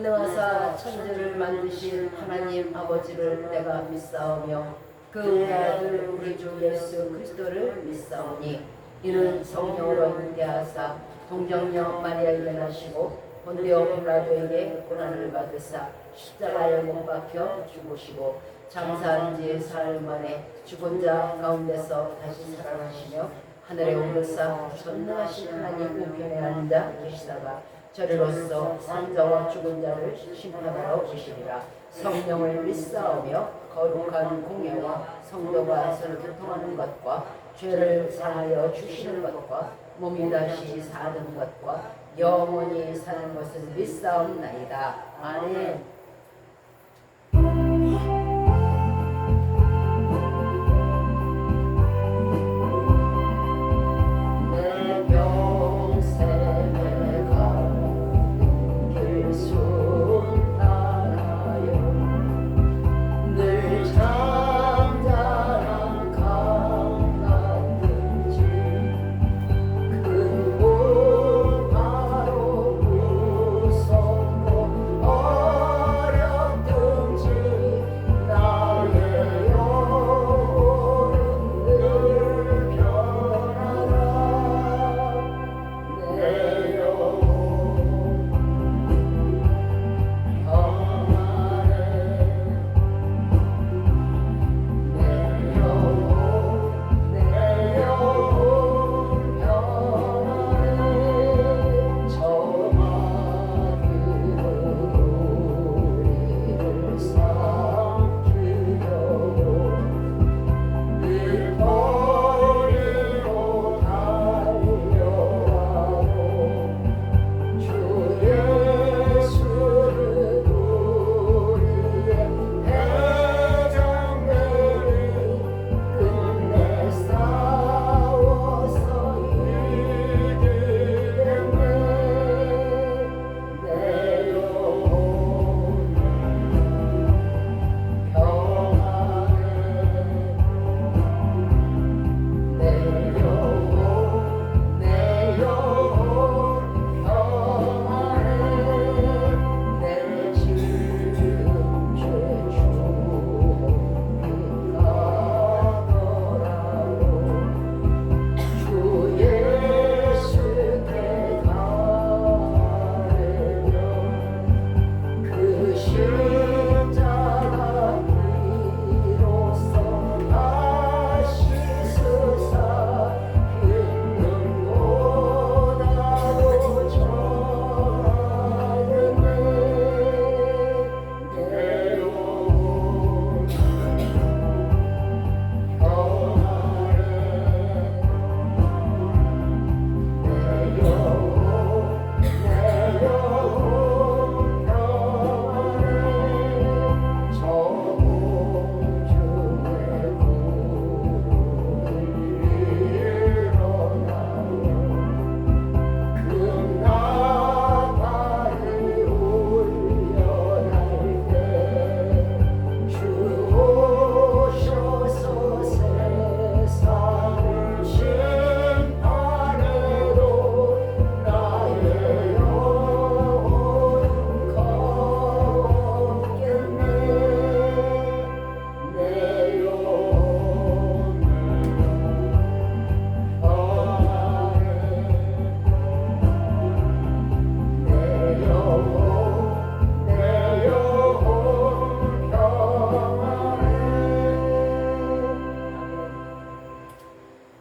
전능하사 천지를 만드신 하나님 아버지를 내가 믿사오며 그 우리 아들 우리 주 예수 그리스도를 믿사오니 이는 성령으로 함께하사 동정녀 마리아에게 나시고 본디오 빌라도에게 고난을 받으사 십자가에 못 박혀 죽으시고 장사한 지 사흘 만에 죽은 자 가운데서 다시 살아나시며 하늘에 오르사 전능하신 하나님 우편에 앉아 계시다가 저리로서 산자와 죽은 자를 심판하러 오시리라. 성령을 믿사오며 거룩한 공예와 성도가 서로 교통하는 것과 죄를 사하여 주시는 것과 몸이 다시 사는 것과 영원히 사는 것을 믿사옵나이다. 아멘.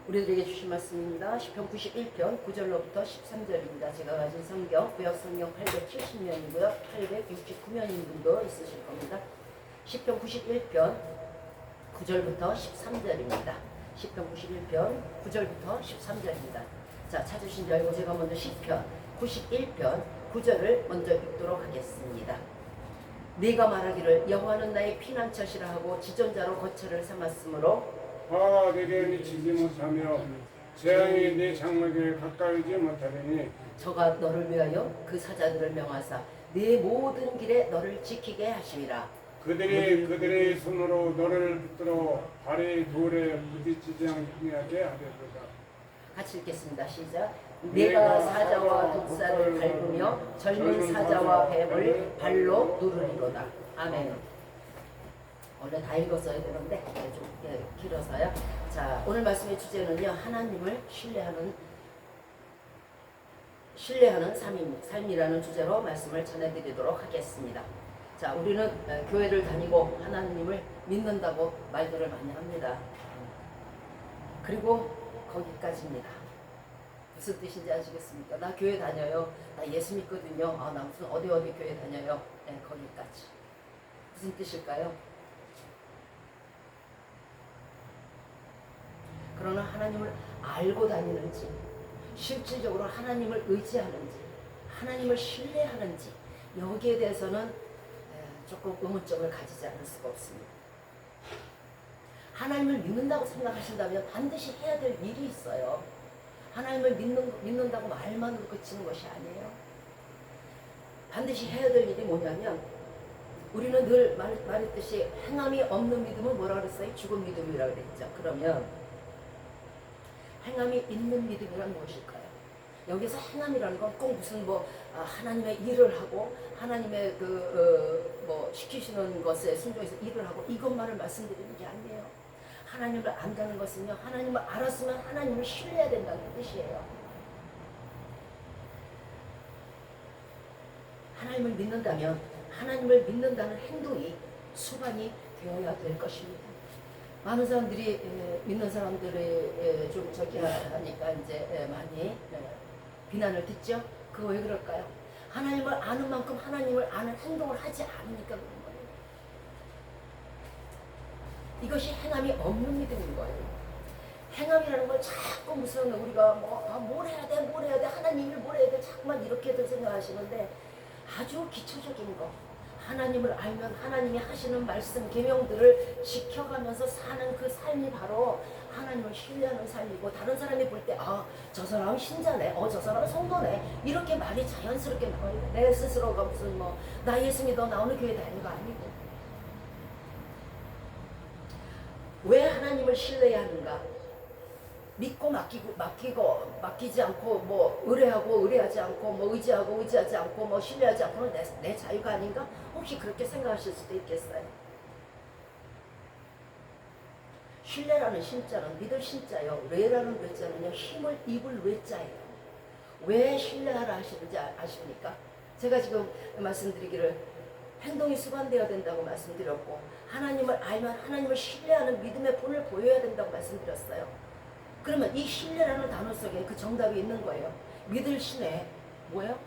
우리들에게 주신 말씀입니다. 시편 91편 9절로부터 13절입니다. 제가 가진 성경 구약성경 870년이고요. 869년인 분도 있으실 겁니다. 시편 91편 9절부터 13절입니다. 시편 91편 9절부터 13절입니다. 자, 찾으신 줄 알고 제가 먼저 시편 91편 9절을 먼저 읽도록 하겠습니다. 네가 말하기를 여호와는 나의 피난처시라 하고 지존자로 거처를 삼았으므로 화가 내게 미치지 못하며 재앙이 네 장막에 가까이지 못하리니 저가 너를 위하여 그 사자들을 명하사 네 모든 길에 너를 지키게 하심이라. 그들이 그들의 손으로 너를 붙들어 발이 돌에 부딪히지 않게 하려도다. 같이 읽겠습니다. 시작. 내가 사자와 독사를 밟으며 젊은 사자와 뱀을 발로 누르리로다. 아멘. 원래 다 읽었어야 되는데 좀 길어서요. 자, 오늘 말씀의 주제는요, 하나님을 신뢰하는 삶이라는 주제로 말씀을 전해드리도록 하겠습니다. 자, 우리는 교회를 다니고 하나님을 믿는다고 말들을 많이 합니다. 그리고 거기까지입니다. 무슨 뜻인지 아시겠습니까? 나 교회 다녀요. 나 예수 믿거든요. 아, 나 무슨 어디 교회 다녀요. 네, 거기까지. 무슨 뜻일까요? 그러나 하나님을 알고 다니는지, 실질적으로 하나님을 의지하는지, 하나님을 신뢰하는지, 여기에 대해서는 조금 의문점을 가지지 않을 수가 없습니다. 하나님을 믿는다고 생각하신다면 반드시 해야 될 일이 있어요. 하나님을 믿는다고 말만으로 그치는 것이 아니에요. 반드시 해야 될 일이 뭐냐면, 우리는 늘 말했듯이 행함이 없는 믿음은 뭐라 그랬어요? 죽은 믿음이라고 그랬죠. 그러면 행함이 있는 믿음이란 무엇일까요? 여기서 행함이라는 건 꼭 무슨 하나님의 일을 하고 하나님의 시키시는 것에 순종해서 일을 하고 이것만을 말씀드리는 게 아니에요. 하나님을 안다는 것은요, 하나님을 알았으면 하나님을 신뢰해야 된다는 뜻이에요. 하나님을 믿는다면 하나님을 믿는다는 행동이 수반이 되어야 될 것입니다. 많은 사람들이 믿는 사람들이 좀 하니까 이제 많이 비난을 듣죠. 그거 왜 그럴까요? 하나님을 아는 만큼 하나님을 아는 행동을 하지 않으니까 그런 거예요. 이것이 행함이 없는 믿음인 거예요. 행함이라는 걸 자꾸 무슨 우리가 뭘 해야 돼, 하나님을 뭘 해야 돼, 자꾸만 이렇게들 생각하시는데 아주 기초적인 거. 하나님을 알면 하나님이 하시는 말씀, 계명들을 지켜가면서 사는 그 삶이 바로 하나님을 신뢰하는 삶이고, 다른 사람이 볼 때 저 사람은 신자네, 저 사람은 성도네, 이렇게 말이 자연스럽게 나와요. 내 스스로가 무슨 나 예수 믿어 나오는 교회 다니는 거 아니고. 왜 하나님을 신뢰해야 하는가? 믿고 맡기지 않고 의뢰하지 않고 의지하지 않고 신뢰하지 않고는 내 자유가 아닌가? 혹시 그렇게 생각하실 수도 있겠어요. 신뢰라는 신자는 믿을 신자요, 외라는 외자는요, 힘을 입을 외자예요. 왜 신뢰하라 하시는지 아십니까? 제가 지금 말씀드리기를 행동이 수반되어야 된다고 말씀드렸고, 하나님을 알면 하나님을 신뢰하는 믿음의 본을 보여야 된다고 말씀드렸어요. 그러면 이 신뢰라는 단어 속에 그 정답이 있는 거예요. 믿을 신에 뭐예요?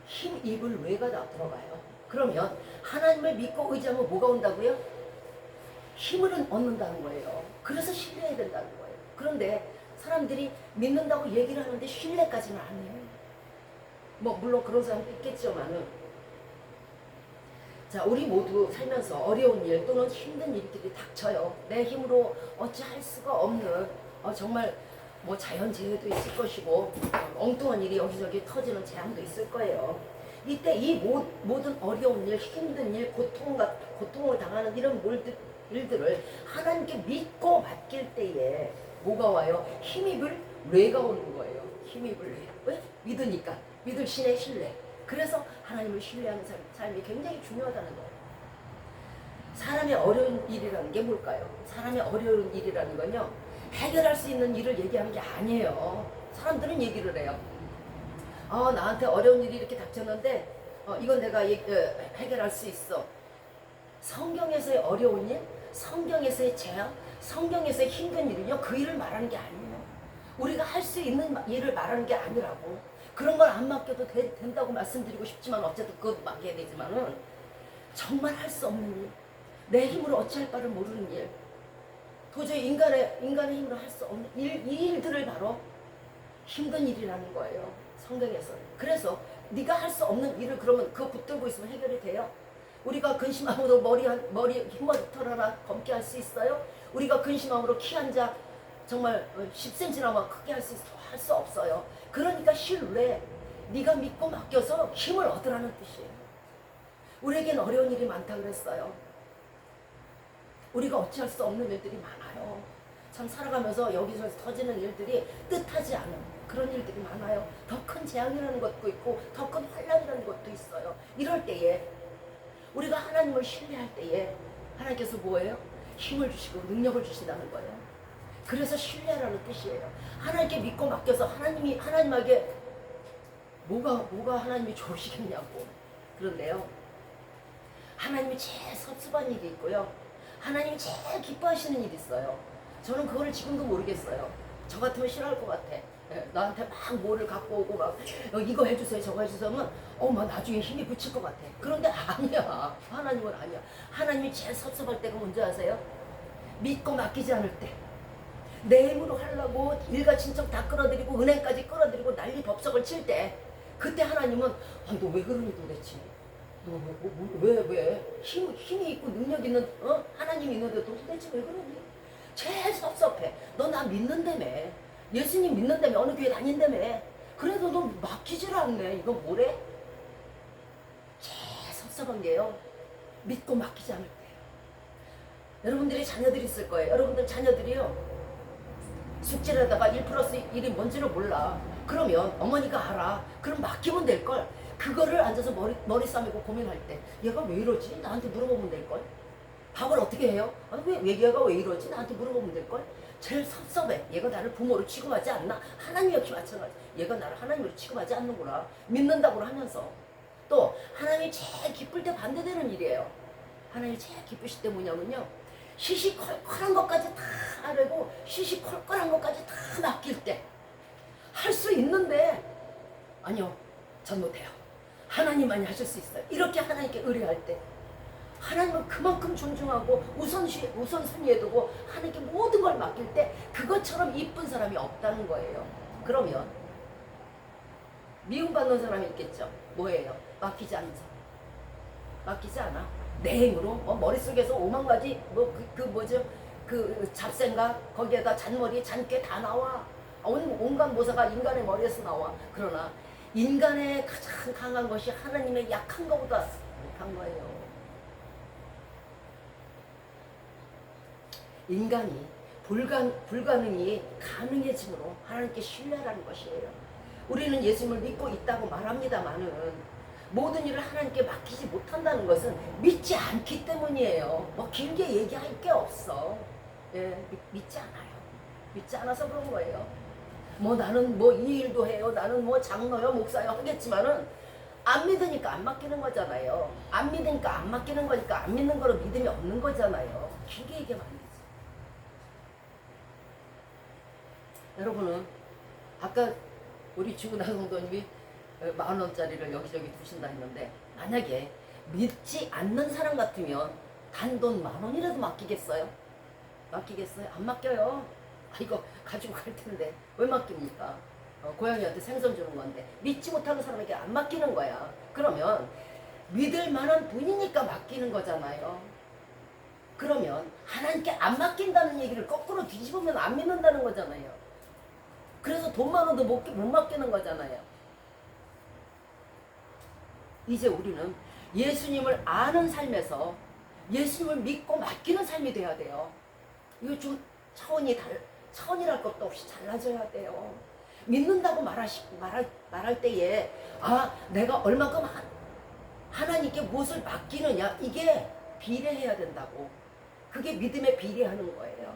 힘 입을 외가 다 들어가요. 그러면 하나님을 믿고 의지하면 뭐가 온다고요? 힘을 얻는다는 거예요. 그래서 신뢰해야 된다는 거예요. 그런데 사람들이 믿는다고 얘기를 하는데 신뢰까지는 안 해요. 물론 그런 사람도 있겠지만은, 자, 우리 모두 살면서 어려운 일 또는 힘든 일들이 닥쳐요. 내 힘으로 어찌할 수가 없는 정말 자연재해도 있을 것이고 엉뚱한 일이 여기저기 터지는 재앙도 있을 거예요. 이때 이 모든 어려운 일, 힘든 일, 고통을 당하는 이런 일들을 하나님께 믿고 맡길 때에 뭐가 와요? 힘입을 뇌가 오는 거예요. 힘입을 뇌. 왜? 믿으니까. 믿을 신의 신뢰. 그래서 하나님을 신뢰하는 삶이 굉장히 중요하다는 거예요. 사람의 어려운 일이라는 게 뭘까요? 사람의 어려운 일이라는 건요, 해결할 수 있는 일을 얘기하는 게 아니에요. 사람들은 얘기를 해요. 나한테 어려운 일이 이렇게 닥쳤는데 이건 내가 해결할 수 있어. 성경에서의 어려운 일, 성경에서의 재앙, 성경에서의 힘든 일은요, 그 일을 말하는 게 아니에요. 우리가 할 수 있는 일을 말하는 게 아니라고. 그런 걸 안 맡겨도 된다고 말씀드리고 싶지만, 어쨌든 그것도 맡겨야 되지만은, 정말 할 수 없는 일, 내 힘으로 어찌할 바를 모르는 일, 도저히 인간의 힘으로 할 수 없는 이 일들을 바로 힘든 일이라는 거예요, 성경에서는. 그래서 네가 할 수 없는 일을 그러면 그거 붙들고 있으면 해결이 돼요? 우리가 근심함으로 흰머리털 하나 검게 할 수 있어요? 우리가 근심함으로 키 한 자 정말 10cm나마 크게 할 수 없어요. 그러니까 신뢰, 네가 믿고 맡겨서 힘을 얻으라는 뜻이에요. 우리에겐 어려운 일이 많다 그랬어요. 우리가 어찌할 수 없는 일들이 많아요. 참 살아가면서 여기서 터지는 일들이 뜻하지 않은 그런 일들이 많아요. 더 큰 재앙이라는 것도 있고 더 큰 환란이라는 것도 있어요. 이럴 때에 우리가 하나님을 신뢰할 때에 하나님께서 뭐예요? 힘을 주시고 능력을 주신다는 거예요. 그래서 신뢰라는 뜻이에요. 하나님께 믿고 맡겨서 하나님에게 뭐가 하나님이 좋으시겠냐고. 그런데요, 하나님이 제일 섭섭한 일이 있고요, 하나님이 제일 기뻐하시는 일이 있어요. 저는 그거를 지금도 모르겠어요. 저 같으면 싫어할 것 같아. 나한테 막 뭐를 갖고 오고 막 이거 해주세요 저거 해주세요 하면 막 나중에 힘이 붙일 것 같아. 그런데 아니야. 하나님은 아니야. 하나님이 제일 섭섭할 때가 뭔지 아세요? 믿고 맡기지 않을 때, 내 힘으로 하려고 일가 친척 다 끌어들이고 은행까지 끌어들이고 난리 법석을 칠 때, 그때 하나님은 너 왜 그러니 도대체? 너 왜? 힘이 있고 능력 있는 하나님이 있는데 너 도대체 왜 그러니? 제일 섭섭해. 너 나 믿는다며. 예수님 믿는다며. 어느 교회 다닌다며. 그래도 너 맡기질 않네. 이거 뭐래? 제일 섭섭한 게요, 믿고 맡기지 않을 때예요. 여러분들이 자녀들이 있을 거예요. 여러분들 자녀들이요, 숙제를 하다가 1+1이 뭔지를 몰라. 그러면 어머니가 알아. 그럼 맡기면 될걸. 그거를 앉아서 머리 싸매고 고민할 때 얘가 왜 이러지? 나한테 물어보면 될걸. 밥을 어떻게 해요? 왜 얘가 왜 이러지? 나한테 물어보면 될걸. 제일 섭섭해. 얘가 나를 부모로 취급하지 않나? 하나님 역시 마찬가지. 얘가 나를 하나님으로 취급하지 않는구나. 믿는다고 하면서. 또 하나님이 제일 기쁠 때 반대되는 일이에요. 하나님이 제일 기쁘실 때 뭐냐면요, 시시콜콜한 것까지 다 하려고 시시콜콜한 것까지 다 맡길 때, 할 수 있는데 아니요, 전 못해요. 하나님만이 하실 수 있어요. 이렇게 하나님께 의뢰할 때 하나님을 그만큼 존중하고 우선순위에 두고 하나님께 모든 걸 맡길 때 그것처럼 이쁜 사람이 없다는 거예요. 그러면 미움받는 사람이 있겠죠. 뭐예요? 맡기지 않는 사람. 맡기지 않아. 내 힘으로 머릿속에서 5만 가지 그 잡생각, 거기에다 잔머리 잔꾀 다 나와. 온갖 모사가 인간의 머리에서 나와. 그러나 인간의 가장 강한 것이 하나님의 약한 것보다 못한 거예요. 인간이 불가능이 가능해짐으로 하나님께 신뢰하라는 것이에요. 우리는 예수님을 믿고 있다고 말합니다마는 모든 일을 하나님께 맡기지 못한다는 것은 믿지 않기 때문이에요. 길게 얘기할 게 없어. 믿지 않아요. 믿지 않아서 그런 거예요. 나는 이 일도 해요. 나는 장로요, 목사요 하겠지만은 안 믿으니까 안 맡기는 거잖아요. 안 믿으니까 안 맡기는 거니까 안 믿는 거로 믿음이 없는 거잖아요. 길게 얘기하면 안 되지. 여러분은 아까 우리 주구나 성도님이 10,000원짜리를 여기저기 두신다 했는데, 만약에 믿지 않는 사람 같으면 단돈 10,000원이라도 맡기겠어요? 맡기겠어요? 안 맡겨요. 이거 가지고 갈 텐데 왜 맡깁니까? 고양이한테 생선 주는 건데 믿지 못하는 사람에게 안 맡기는 거야. 그러면 믿을 만한 분이니까 맡기는 거잖아요. 그러면 하나님께 안 맡긴다는 얘기를 거꾸로 뒤집으면 안 믿는다는 거잖아요. 그래서 돈 10,000원도 못 맡기는 거잖아요. 이제 우리는 예수님을 아는 삶에서 예수님을 믿고 맡기는 삶이 돼야 돼요. 이거 좀 차원이랄 것도 없이 달라져야 돼요. 믿는다고 말할 때에 내가 얼마큼 하나님께 무엇을 맡기느냐, 이게 비례해야 된다고. 그게 믿음에 비례하는 거예요.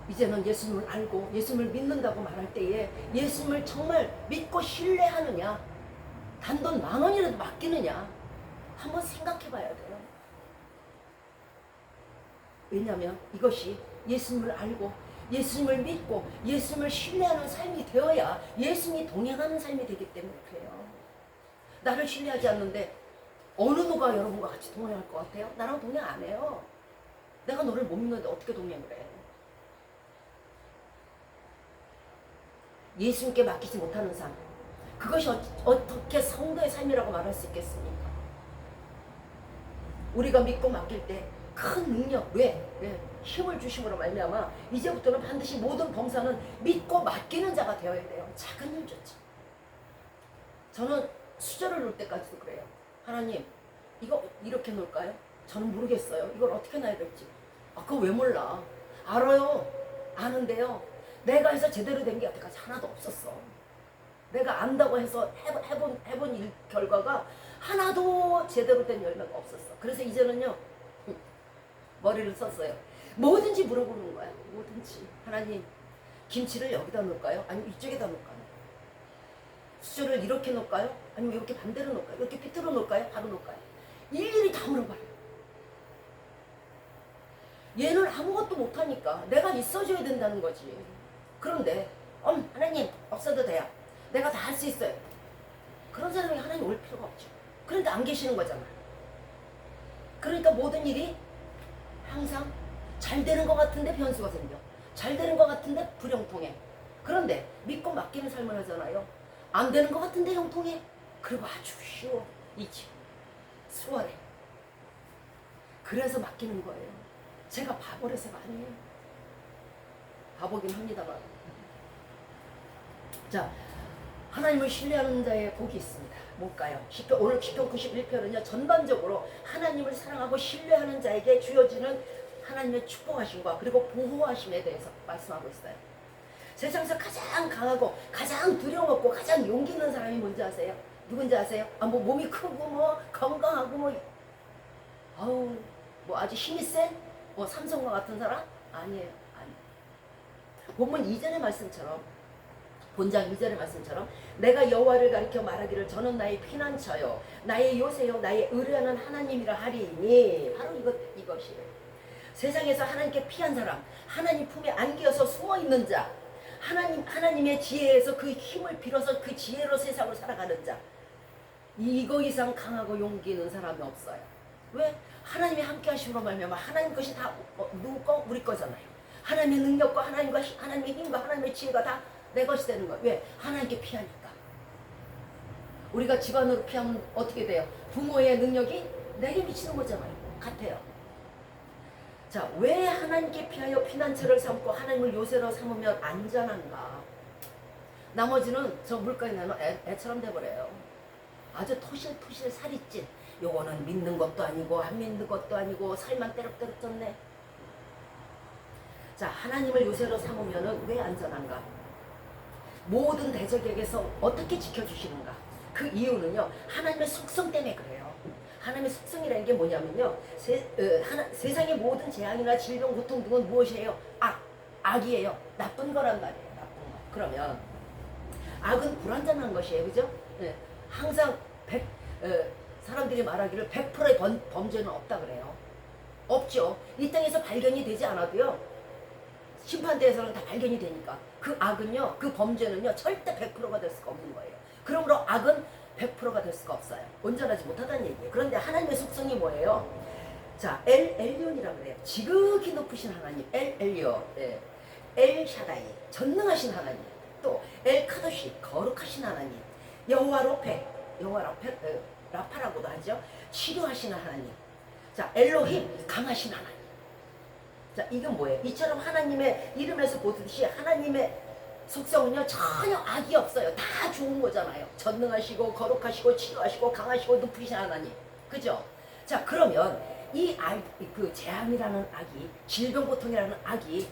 이제는 예수님을 알고 예수님을 믿는다고 말할 때에 예수님을 정말 믿고 신뢰하느냐, 단돈 10,000원이라도 맡기느냐 한번 생각해 봐야 돼요. 왜냐하면 이것이 예수님을 알고 예수님을 믿고 예수님을 신뢰하는 삶이 되어야 예수님이 동행하는 삶이 되기 때문에 그래요. 나를 신뢰하지 않는데 어느 누가 여러분과 같이 동행할 것 같아요? 나랑 동행 안 해요. 내가 너를 못 믿는데 어떻게 동행을 해? 예수님께 맡기지 못하는 삶, 그것이 어떻게 성도의 삶이라고 말할 수 있겠습니까? 우리가 믿고 맡길 때 큰 능력, 힘을 주심으로 말미암아 이제부터는 반드시 모든 범사는 믿고 맡기는 자가 되어야 돼요. 작은 일조차. 저는 수저를 놓을 때까지도 그래요. 하나님, 이거 이렇게 놓을까요? 저는 모르겠어요. 이걸 어떻게 놔야 될지. 아, 그거 왜 몰라? 알아요. 아는데요. 내가 해서 제대로 된 게 여태까지 하나도 없었어. 내가 안다고 해서 해본 일 결과가 하나도 제대로 된 열매가 없었어. 그래서 이제는요, 머리를 썼어요. 뭐든지 물어보는 거야. 뭐든지. 하나님, 김치를 여기다 놓을까요? 아니면 이쪽에다 놓을까요? 수저를 이렇게 놓을까요? 아니면 이렇게 반대로 놓을까요? 이렇게 비틀어 놓을까요? 바로 놓을까요? 일일이 다 물어봐요. 얘는 아무것도 못하니까 내가 있어줘야 된다는 거지. 그런데 하나님 없어도 돼요. 내가 다 할 수 있어요. 그런 사람이 하나님 올 필요가 없죠. 그러니까 안 계시는 거잖아. 그러니까 모든 일이 항상 잘 되는 것 같은데 변수가 생겨. 잘 되는 것 같은데 불형통해. 그런데 믿고 맡기는 삶을 하잖아요. 안 되는 것 같은데 형통해. 그리고 아주 쉬워. 이지 수월해. 그래서 맡기는 거예요. 제가 바보라서가 아니에요. 바보긴 합니다만. 자, 하나님을 신뢰하는 자의 복이 있습니다. 뭘까요? 오늘 시편 91편은요, 전반적으로 하나님을 사랑하고 신뢰하는 자에게 주어지는 하나님의 축복하심과 그리고 보호하심에 대해서 말씀하고 있어요. 세상에서 가장 강하고 가장 두려움없고 가장 용기 있는 사람이 뭔지 아세요? 누군지 아세요? 뭐 몸이 크고 뭐 건강하고 뭐 아주 힘이 센 삼성과 같은 사람? 아니에요. 본문 2절의 말씀처럼, 본장 2절의 말씀처럼 내가 여호와를 가리켜 말하기를 저는 나의 피난처요 나의 요새요 나의 의뢰하는 하나님이라 하리니, 바로 이것이에요. 세상에서 하나님께 피한 사람, 하나님 품에 안기어서 숨어있는 자, 하나님의 지혜에서 그 힘을 빌어서 그 지혜로 세상을 살아가는 자, 이거 이상 강하고 용기 있는 사람이 없어요. 왜? 하나님이 함께 하심으로 말미암아 하나님 것이 다 누구 거? 우리 거잖아요. 하나님의 능력과 하나님의 힘과 하나님의 지혜가 다 내 것이 되는 거예요. 왜? 하나님께 피하니까. 우리가 집안으로 피하면 어떻게 돼요? 부모의 능력이 내게 미치는 거잖아요. 같아요. 자, 왜 하나님께 피하여 피난처를 삼고 하나님을 요새로 삼으면 안전한가? 나머지는 저 물가에 내면 애처럼 돼버려요. 아주 토실토실 살이 찐. 요거는 믿는 것도 아니고 안 믿는 것도 아니고 살만 때럭때럭 쪘네. 자, 하나님을 요새로 삼으면 왜 안전한가? 모든 대적에게서 어떻게 지켜주시는가? 그 이유는요, 하나님의 속성 때문에 그래요. 하나님의 속성이라는 게 뭐냐면요, 세상의 모든 재앙이나 질병, 고통 등은 무엇이에요? 악이에요. 나쁜 거란 말이에요. 나쁜 거. 그러면 악은 불완전한 것이에요. 그죠? 네. 항상 사람들이 말하기를 100%의 범죄는 없다 그래요. 없죠. 이 땅에서 발견이 되지 않아도요, 심판대에서는 다 발견이 되니까 그 악은요, 그 범죄는요 절대 100%가 될 수가 없는 거예요. 그러므로 악은 100%가 될 수가 없어요. 온전하지 못하다는 얘기예요. 그런데 하나님의 속성이 뭐예요? 자, 엘리온이라고 그래요. 지극히 높으신 하나님, 엘리온, 엘샤다이, 전능하신 하나님, 또 엘카도시, 거룩하신 하나님, 여호와 로페, 라파라고도 하죠. 치료하시는 하나님. 자, 엘로힘, 강하신 하나님. 자, 이건 뭐예요? 이처럼 하나님의 이름에서 보듯이 하나님의 속성은요 전혀 악이 없어요. 다 좋은 거잖아요. 전능하시고 거룩하시고 치료하시고 강하시고 높으신 하나님. 그죠? 자, 그러면 그 재앙이라는 악이, 질병 고통이라는 악이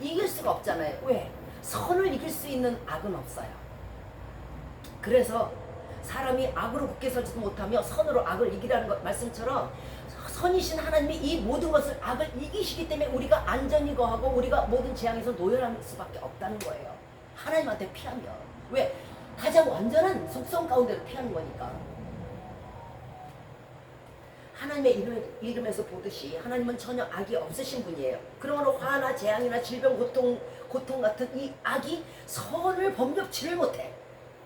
이길 수가 없잖아요. 왜? 선을 이길 수 있는 악은 없어요. 그래서 사람이 악으로 굳게 서지도 못하며 선으로 악을 이기라는 것 말씀처럼, 선이신 하나님이 이 모든 것을 악을 이기시기 때문에 우리가 안전히 거하고 우리가 모든 재앙에서 노열할 수밖에 없다는 거예요. 하나님한테 피하면. 왜? 가장 완전한 속성 가운데로 피하는 거니까. 하나님의 이름에서 보듯이 하나님은 전혀 악이 없으신 분이에요. 그러므로 화나 재앙이나 질병, 고통 같은 이 악이 선을 범접치를 못해.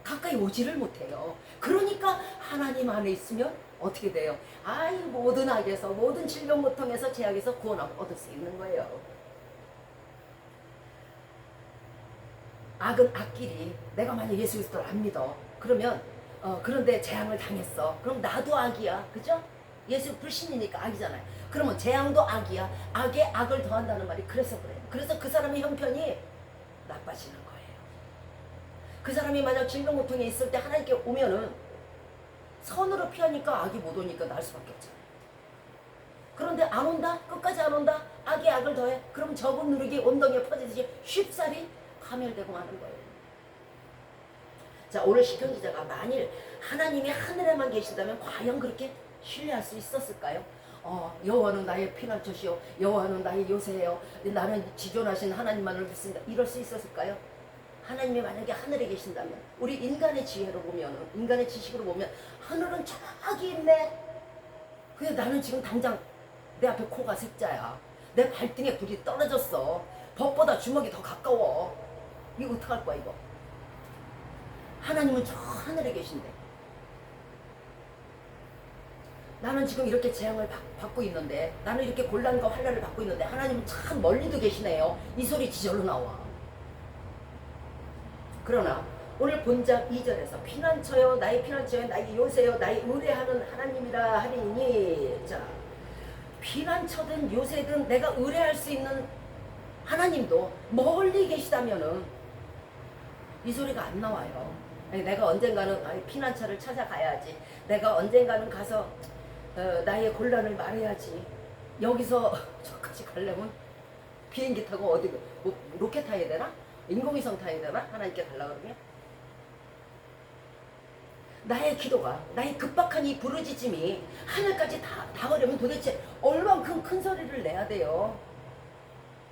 가까이 오지를 못해요. 그러니까 하나님 안에 있으면 어떻게 돼요? 모든 악에서, 모든 질병, 고통에서, 재앙에서 구원을 얻을 수 있는 거예요. 악은 악끼리, 내가 만약 예수 그리스도를 안 믿어, 그러면 그런데 재앙을 당했어. 그럼 나도 악이야. 그죠? 예수 불신이니까 악이잖아요. 그러면 재앙도 악이야. 악에 악을 더한다는 말이 그래서 그래요. 그래서 그 사람의 형편이 나빠지는 거예요. 그 사람이 만약 질병, 고통에 있을 때 하나님께 오면은 선으로 피하니까 악이 못 오니까 날 수밖에 없잖아요. 그런데 안 온다? 끝까지 안 온다? 악이 악을 더해? 그럼 저분 누르기 엉덩이에 퍼지듯이 쉽사리 파멸되고 마는 거예요. 자, 오늘 시편 기자가 만일 하나님이 하늘에만 계신다면 과연 그렇게 신뢰할 수 있었을까요? 여호와는 나의 피난처시요 여호와는 나의 요새예요. 나는 지존하신 하나님만을 믿습니다. 이럴 수 있었을까요? 하나님이 만약에 하늘에 계신다면, 우리 인간의 지혜로 보면, 인간의 지식으로 보면 하늘은 저기 있네. 근데 나는 지금 당장 내 앞에 코가 색자야. 내 발등에 불이 떨어졌어. 법보다 주먹이 더 가까워. 이거 어떡할 거야 이거? 하나님은 저 하늘에 계신데 나는 지금 이렇게 재앙을 받고 있는데, 나는 이렇게 곤란과 환난을 받고 있는데 하나님은 참 멀리도 계시네요. 이 소리 지절로 나와. 그러나 오늘 본장 2절에서 피난처여 나의 피난처여 나의 요새여 나의 의뢰하는 하나님이라 하리니, 자, 피난처든 요새든 내가 의뢰할 수 있는 하나님도 멀리 계시다면은 이 소리가 안 나와요. 아니, 내가 언젠가는 피난처를 찾아가야지. 내가 언젠가는 가서 나의 곤란을 말해야지. 여기서 저까지 가려면 비행기 타고 어디 뭐, 로켓 타야 되나? 인공위성 타야 되나? 하나님께 가려고 그러면? 나의 기도가, 나의 급박한 이 부르짖음이 하늘까지 닿으려면 도대체 얼만큼 큰 소리를 내야 돼요?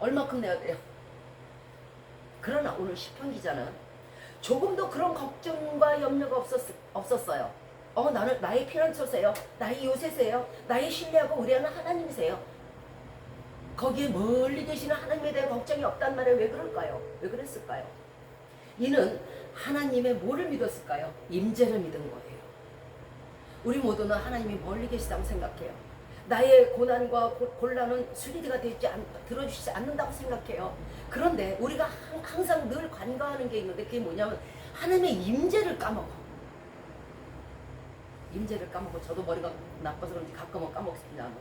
얼만큼 내야 돼요? 그러나 오늘 시편 기자는 조금도 그런 걱정과 염려가 없었어요. 나는 나의 피난처세요. 나의 요새세요. 나의 신뢰하고 의뢰하는 하나님이세요. 거기에 멀리 계시는 하나님에 대한 걱정이 없단 말이에요. 왜 그럴까요? 왜 그랬을까요? 이는 하나님의 뭐를 믿었을까요? 임재를 믿은 거예요. 우리 모두는 하나님이 멀리 계시다고 생각해요. 나의 고난과 곤란은 수리가 들어주시지 않는다고 생각해요. 그런데 우리가 항상 늘 간과하는 게 있는데, 그게 뭐냐면 하나님의 임재를 까먹어. 임재를 까먹고, 저도 머리가 나빠서 그런지 가끔은 까먹습니다만,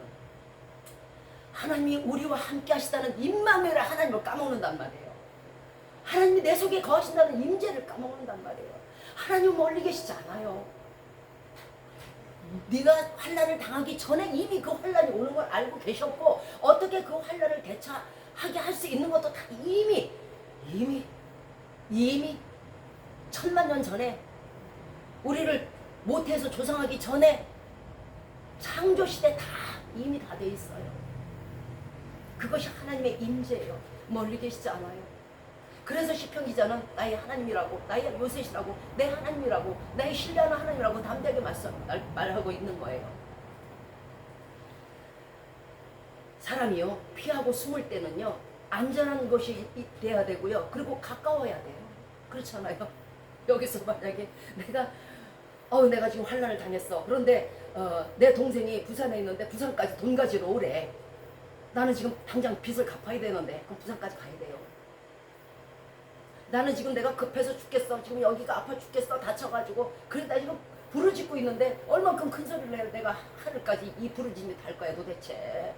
하나님이 우리와 함께 하시다는 임마누엘 하나님을 까먹는단 말이에요. 하나님이 내 속에 거하신다는 임재를 까먹는단 말이에요. 하나님 멀리 계시지 않아요. 네가 환난을 당하기 전에 이미 그 환난이 오는 걸 알고 계셨고, 어떻게 그 환난을 대처하게 할 수 있는 것도 다 이미 천만 년 전에, 우리를 모태에서 조성하기 전에 창조 시대 다 이미 다 돼 있어요. 그것이 하나님의 임재예요. 멀리 계시지 않아요. 그래서 시편 기자는 나의 하나님이라고, 나의 요새시라고, 내 하나님이라고, 나의 신뢰하는 하나님이라고 담대하게 말하고 있는 거예요. 사람이요, 피하고 숨을 때는요, 안전한 것이 돼야 되고요, 그리고 가까워야 돼요. 그렇잖아요. 여기서 만약에 내가 지금 환난을 당했어. 그런데 내 동생이 부산에 있는데 부산까지 돈 가지러 오래. 나는 지금 당장 빚을 갚아야 되는데, 그럼 부산까지 가야 돼요. 나는 지금 내가 급해서 죽겠어. 지금 여기가 아파 죽겠어. 다쳐가지고. 그래, 나 지금 부르짖고 있는데 얼만큼 큰 소리를 내야 내가 하늘까지 이 부르짖음이 달 거야 도대체.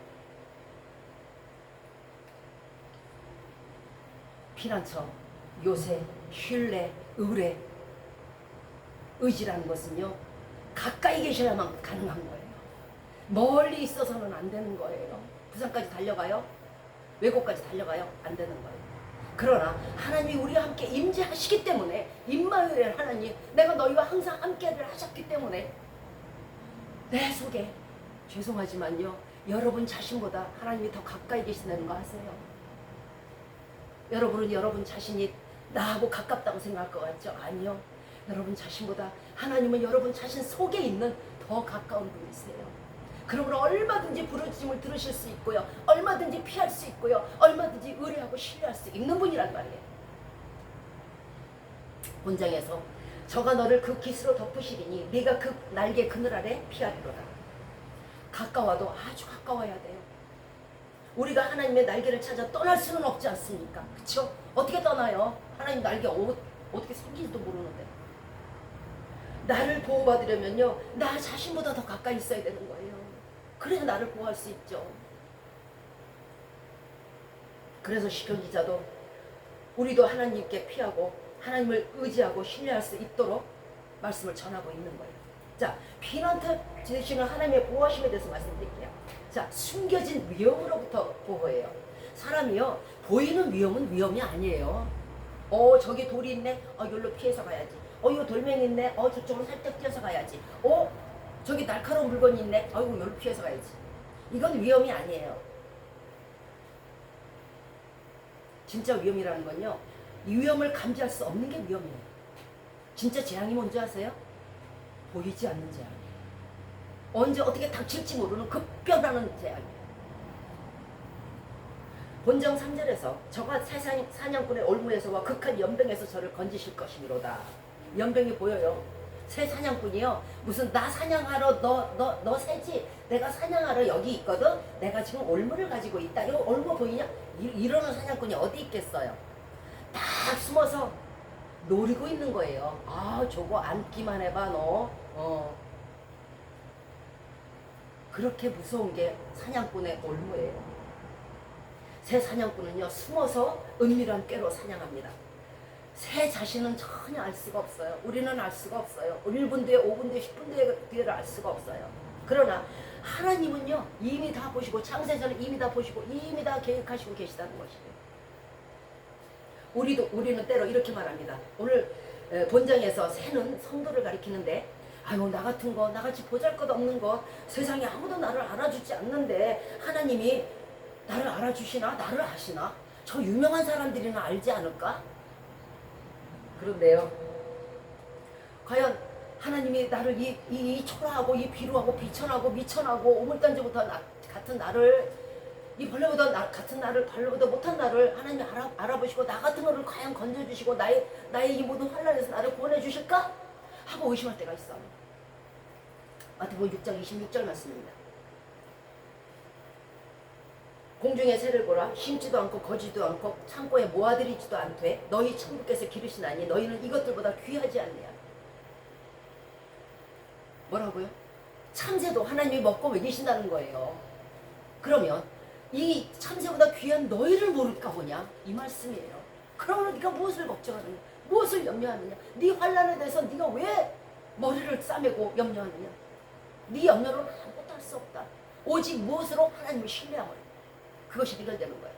피난처, 요새, 신뢰, 의뢰, 의지라는 것은요, 가까이 계셔야만 가능한 거예요. 멀리 있어서는 안 되는 거예요. 부산까지 달려가요? 외국까지 달려가요? 안 되는 거예요. 그러나 하나님이 우리와 함께 임재하시기 때문에, 임마누엘 하나님, 내가 너희와 항상 함께를 하셨기 때문에 내 속에, 죄송하지만요, 여러분 자신보다 하나님이 더 가까이 계신다는 거 아세요? 여러분은 여러분 자신이 나하고 가깝다고 생각할 것 같죠? 아니요. 여러분 자신보다 하나님은 여러분 자신 속에 있는 더 가까운 분이세요. 그러므로 얼마든지 부르짖음을 들으실 수 있고요, 얼마든지 피할 수 있고요, 얼마든지 의뢰하고 신뢰할 수 있는 분이란 말이에요. 본장에서 저가 너를 그 깃으로 덮으시리니 네가 그 날개 그늘 아래 피하리로라. 가까워도 아주 가까워야 돼요. 우리가 하나님의 날개를 찾아 떠날 수는 없지 않습니까? 그렇죠? 어떻게 떠나요? 하나님 날개 어떻게 생긴지도 모르는데. 나를 보호받으려면요, 나 자신보다 더 가까이 있어야 되는 거예요. 그래야 나를 보호할 수 있죠. 그래서 시편 기자도 우리도 하나님께 피하고 하나님을 의지하고 신뢰할 수 있도록 말씀을 전하고 있는 거예요. 자, 주시는 하나님의 보호하심에 대해서 말씀드릴게요. 자, 숨겨진 위험으로부터 보호해요. 사람이요, 보이는 위험은 위험이 아니에요. 저기 돌이 있네. 여기로 피해서 가야지. 이거 돌멩이 있네. 저쪽으로 살짝 뛰어서 가야지. 저기 날카로운 물건이 있네. 이거 여기로 피해서 가야지. 이건 위험이 아니에요. 진짜 위험이라는 건요, 이 위험을 감지할 수 없는 게 위험이에요. 진짜 재앙이 뭔지 아세요? 보이지 않는 재앙. 언제 어떻게 닥칠지 모르는 급변하는 재앙이에요. 본정 3절에서 저가 사냥꾼의 올무에서와 극한 연병에서 저를 건지실 것이미로다. 연병이 보여요. 새 사냥꾼이요, 무슨 나 사냥하러 너 새지? 내가 사냥하러 여기 있거든? 내가 지금 올무를 가지고 있다. 이거 올무 보이냐? 이러는 사냥꾼이 어디 있겠어요? 딱 숨어서 노리고 있는 거예요. 저거 앉기만 해봐 너. 그렇게 무서운 게 사냥꾼의 올무예요. 새 사냥꾼은요, 숨어서 은밀한 꾀로 사냥합니다. 새 자신은 전혀 알 수가 없어요. 우리는 알 수가 없어요. 1분 뒤에, 5분 뒤에, 10분 뒤에를 알 수가 없어요. 그러나 하나님은요, 이미 다 보시고, 창세전에 이미 다 보시고, 이미 다 계획하시고 계시다는 것이에요. 우리는 때로 이렇게 말합니다. 오늘 본장에서 새는 성도를 가리키는데, 나 같은 거, 나같이 보잘것 없는 거, 세상에 아무도 나를 알아주지 않는데 하나님이 나를 알아주시나? 나를 아시나? 저 유명한 사람들이나 알지 않을까? 그런데요, 과연 하나님이 나를 이 초라하고 이 비루하고 비천하고 미천하고 오물단지부터 같은 나를, 이 벌레보다 같은 나를, 벌레보다 못한 나를 하나님이 알아보시고 나 같은 거를 과연 건져주시고 나의 이 모든 환난에서 나를 구원해주실까? 하고 의심할 때가 있어. 마태복음 6장 26절 말씀입니다. 공중의 새를 보라. 심지도 않고 거지도 않고 창고에 모아들이지도 않되 너희 천부께서 기르시나니 너희는 이것들보다 귀하지 않느냐. 뭐라고요? 참새도 하나님이 먹고 먹이신다는 거예요. 그러면 이 참새보다 귀한 너희를 모를까 보냐, 이 말씀이에요. 그러면 네가 무엇을 걱정하느냐, 무엇을 염려하느냐, 네 환난에 대해서 네가 왜 머리를 싸매고 염려하느냐. 네 염려로는 아무것도 할 수 없다. 오직 무엇으로? 하나님을 신뢰함으로. 그것이 해결되는 거예요.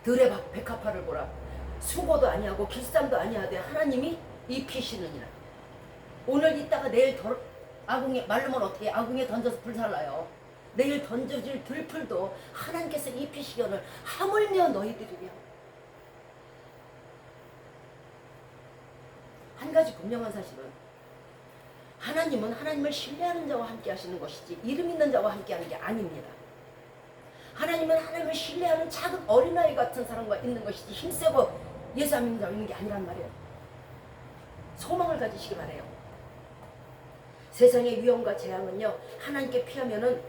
들의 백합화를 보라. 수고도 아니하고 길쌈도 아니하되 하나님이 입히시느니라. 오늘 있다가 내일 아궁에, 말르면 어떻게 아궁에 던져서 불살라요. 내일 던져질 들풀도 하나님께서 입히시려는, 하물며 너희들이랴. 한 가지 분명한 사실은, 하나님은 하나님을 신뢰하는 자와 함께 하시는 것이지 이름 있는 자와 함께 하는 게 아닙니다. 하나님은 하나님을 신뢰하는 작은 어린아이 같은 사람과 있는 것이지 힘세고 예수 안 믿는 자와 있는 게 아니란 말이에요. 소망을 가지시기 바래요. 세상의 위험과 재앙은요, 하나님께 피하면은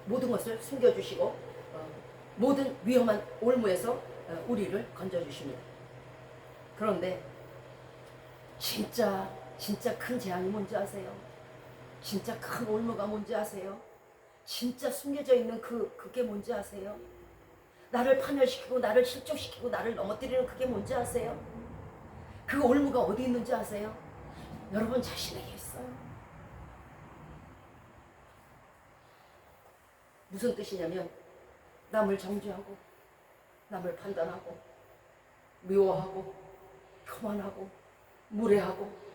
모든 것을 숨겨주시고 모든 위험한 올무에서 우리를 건져주십니다. 그런데 진짜 큰 재앙이 뭔지 아세요? 진짜 큰 올무가 뭔지 아세요? 진짜 숨겨져 있는 그게 뭔지 아세요? 나를 파멸시키고 나를 실족시키고 나를 넘어뜨리는 그게 뭔지 아세요? 그 올무가 어디 있는지 아세요? 여러분 자신에게 있어요. 무슨 뜻이냐면, 남을 정죄하고 남을 판단하고 미워하고 교만하고 무례하고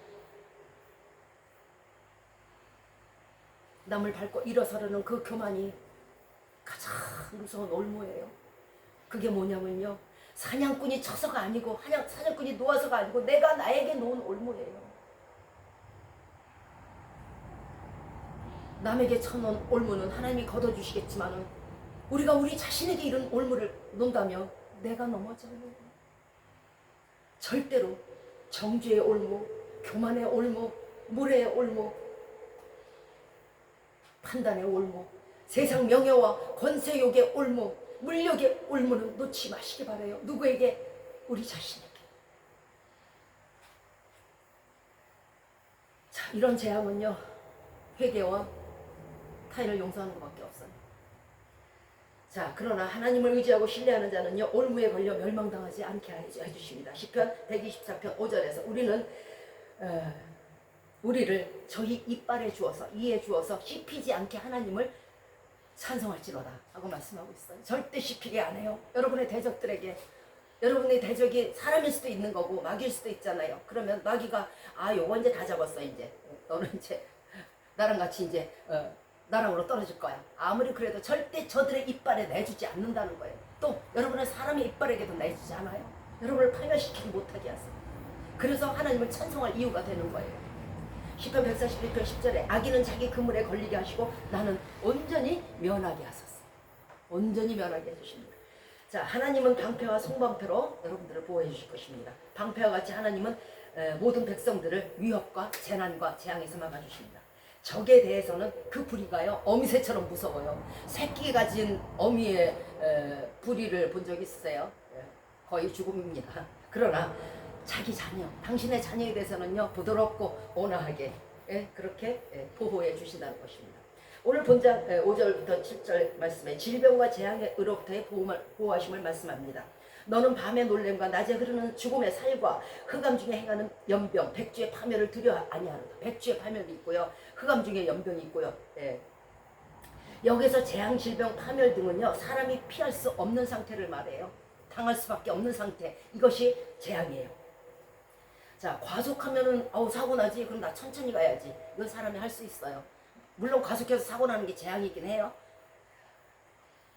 남을 밟고 일어서려는 그 교만이 가장 무서운 올무예요. 그게 뭐냐면요, 사냥꾼이 쳐서가 아니고 사냥꾼이 놓아서가 아니고 내가 나에게 놓은 올무예요. 남에게 쳐놓은 올무는 하나님이 걷어주시겠지만은 우리가 우리 자신에게 이런 올무를 놓는다면 내가 넘어져요. 절대로 정죄의 올무, 교만의 올무, 무례의 올무, 판단의 올무, 세상 명예와 권세욕의 올무, 물욕의 올무는 놓지 마시기 바라요. 누구에게? 우리 자신에게. 자, 이런 재앙은요, 회개와 타인을 용서하는 것밖에 없어요. 자, 그러나 하나님을 의지하고 신뢰하는 자는요, 올무에 걸려 멸망당하지 않게 해주십니다. 시편 124편 5절에서 우리는 우리를 저희 이빨에 주어서 이에 주어서 씹히지 않게 하나님을 찬송할지로다 하고 말씀하고 있어요. 절대 씹히게 안 해요. 여러분의 대적들에게. 여러분의 대적이 사람일 수도 있는 거고 마귀일 수도 있잖아요. 그러면 마귀가 요거 이제 다 잡았어. 이제 너는 이제 나랑 같이 이제 나랑으로 떨어질 거야. 아무리 그래도 절대 저들의 이빨에 내주지 않는다는 거예요. 또 여러분의 사람의 이빨에게도 내주지 않아요. 여러분을 파멸시키지 못하게 하세요. 그래서 하나님을 찬송할 이유가 되는 거예요. 시편 141편 10절에 악인은 자기 그물에 걸리게 하시고 나는 온전히 면하게 하소서. 온전히 면하게 해주십니다. 자, 하나님은 방패와 송방패로 여러분들을 보호해 주실 것입니다. 방패와 같이 하나님은 모든 백성들을 위협과 재난과 재앙에서 막아주십니다. 적에 대해서는 그 부리가요 어미새처럼 무서워요. 새끼 가진 어미의 부리를 본 적 있으세요? 거의 죽음입니다. 그러나 자기 자녀, 당신의 자녀에 대해서는요 부드럽고 온화하게 그렇게 보호해 주신다는 것입니다. 오늘 본장 5절부터 7절 말씀에 질병과 재앙으로부터의 보호하심을 말씀합니다. 너는 밤의 놀램과 낮에 흐르는 죽음의 살과 흑암 중에 행하는 연병, 백주의 파멸을 두려 아니하노다. 백주의 파멸이 있고요, 흑암 중에 연병이 있고요. 여기서 재앙, 질병, 파멸 등은요 사람이 피할 수 없는 상태를 말해요. 당할 수밖에 없는 상태. 이것이 재앙이에요. 자, 과속하면은 사고 나지. 그럼 나 천천히 가야지. 이건 사람이 할 수 있어요. 물론 과속해서 사고 나는 게 재앙이긴 해요.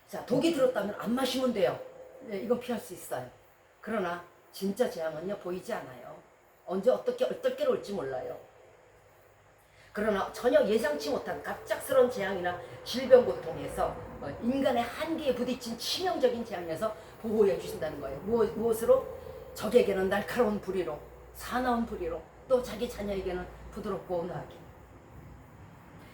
자, 독이 들었다면 안 마시면 돼요. 네, 이건 피할 수 있어요. 그러나 진짜 재앙은요 보이지 않아요. 언제 어떻게 올지 몰라요. 그러나 전혀 예상치 못한 갑작스러운 재앙이나 질병 고통에서 인간의 한계에 부딪힌 치명적인 재앙에서 보호해 주신다는 거예요. 무엇으로? 적에게는 날카로운 부리로, 사나운 부리로, 또 자기 자녀에게는 부드럽고 온화하게.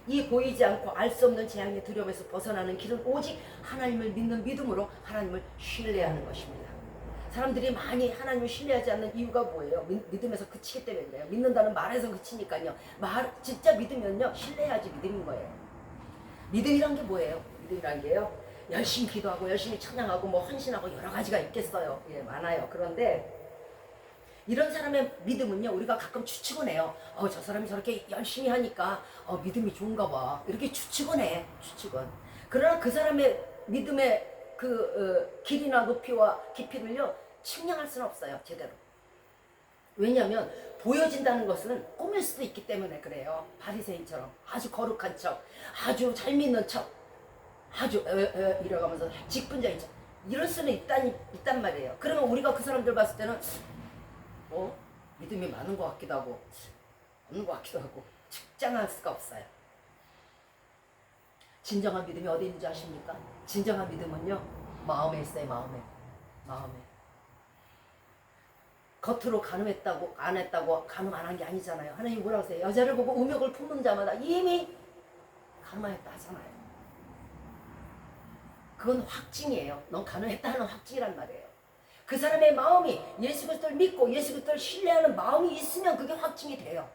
이 보이지 않고 알 수 없는 재앙의 두려움에서 벗어나는 길은 오직 하나님을 믿는 믿음으로 하나님을 신뢰하는 것입니다. 사람들이 많이 하나님을 신뢰하지 않는 이유가 뭐예요? 믿음에서 그치기 때문에 그래요. 믿는다는 말에서 그치니까요. 진짜 믿으면요 신뢰해야지 믿음인 거예요. 믿음이란 게 뭐예요? 믿음이란 게요 열심히 기도하고 열심히 찬양하고 뭐 헌신하고 여러 가지가 있겠어요. 예, 많아요. 그런데 이런 사람의 믿음은요 우리가 가끔 추측은 해요. 저 사람이 저렇게 열심히 하니까 믿음이 좋은가 봐. 이렇게 추측은 해. 추측은. 그러나 그 사람의 믿음의 그 길이나 높이와 깊이를요 측량할 수는 없어요. 제대로. 왜냐하면 보여진다는 것은 꾸밀 수도 있기 때문에 그래요. 바리새인처럼 아주 거룩한 척, 아주 잘 믿는 척, 아주 이래가면서 직분자인 척, 이럴 수는 있단 말이에요. 그러면 우리가 그 사람들 봤을 때는 믿음이 많은 것 같기도 하고 없는 것 같기도 하고 측량할 수가 없어요. 진정한 믿음이 어디 있는지 아십니까? 진정한 믿음은요 마음에 있어요. 마음에. 겉으로 간음했다고 안 했다고 간음 안 한 게 아니잖아요. 하나님 뭐라고 하세요? 여자를 보고 음욕을 품는 자마다 이미 간음하였다 하잖아요. 그건 확증이에요. 넌 간음했다는 확증이란 말이에요. 그 사람의 마음이 예수 그리스도를 믿고 예수 그리스도를 신뢰하는 마음이 있으면 그게 확증이 돼요.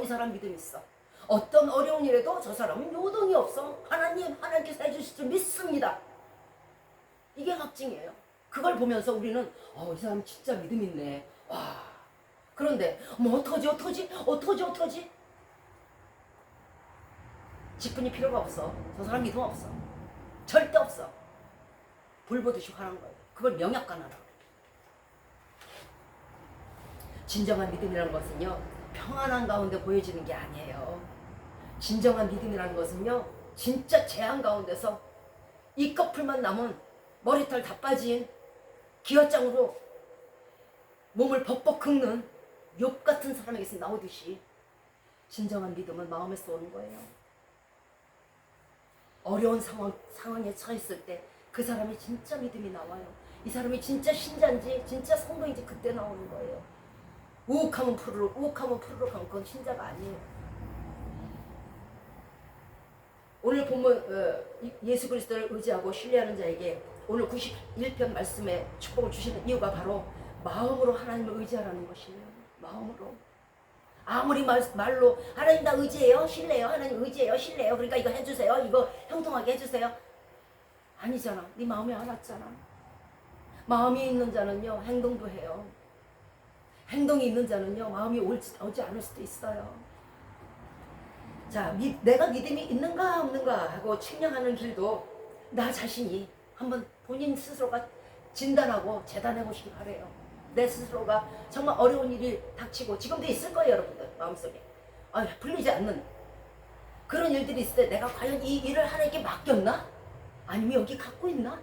이 사람 믿음 있어. 어떤 어려운 일에도 저 사람은 요동이 없어. 하나님께서 해주실 줄 믿습니다. 이게 확증이에요. 그걸 보면서 우리는 이 사람 진짜 믿음 있네. 와. 그런데 어떡하지? 직분이 필요가 없어. 저 사람 믿음 없어. 절대 없어. 불 보듯이 화난 거예요. 그걸 명약관하라. 진정한 믿음이라는 것은요 평안한 가운데 보여지는 게 아니에요. 진정한 믿음이라는 것은요 진짜 재앙 가운데서 이 커플만 남은 머리털 다 빠진 기어장으로 몸을 벅벅 긁는 욥 같은 사람에게서 나오듯이 진정한 믿음은 마음에서 오는 거예요. 어려운 상황에 처했을 때 그 사람이 진짜 믿음이 나와요. 이 사람이 진짜 신자인지 진짜 성도인지 그때 나오는 거예요. 우욱하면 푸르륵 하면 그건 신자가 아니에요. 오늘 보면 예수 그리스도를 의지하고 신뢰하는 자에게 오늘 91편 말씀에 축복을 주시는 이유가 바로 마음으로 하나님을 의지하라는 것이에요. 마음으로. 아무리 말로 하나님 나 의지해요, 신뢰해요, 하나님 의지해요, 신뢰해요, 그러니까 이거 해주세요, 이거 형통하게 해주세요. 아니잖아. 네 마음이 알았잖아. 마음이 있는 자는요 행동도 해요. 행동이 있는 자는요 마음이 오지 않을 수도 있어요. 자, 내가 믿음이 있는가 없는가 하고 측량하는 길도 나 자신이 한번 본인 스스로가 진단하고 재단해 보시기 바래요. 내 스스로가 정말 어려운 일이 닥치고 지금도 있을 거예요, 여러분들 마음속에. 풀리지 않는 그런 일들이 있을 때 내가 과연 이 일을 하나님께 맡겼나? 아니면 여기 갖고 있나?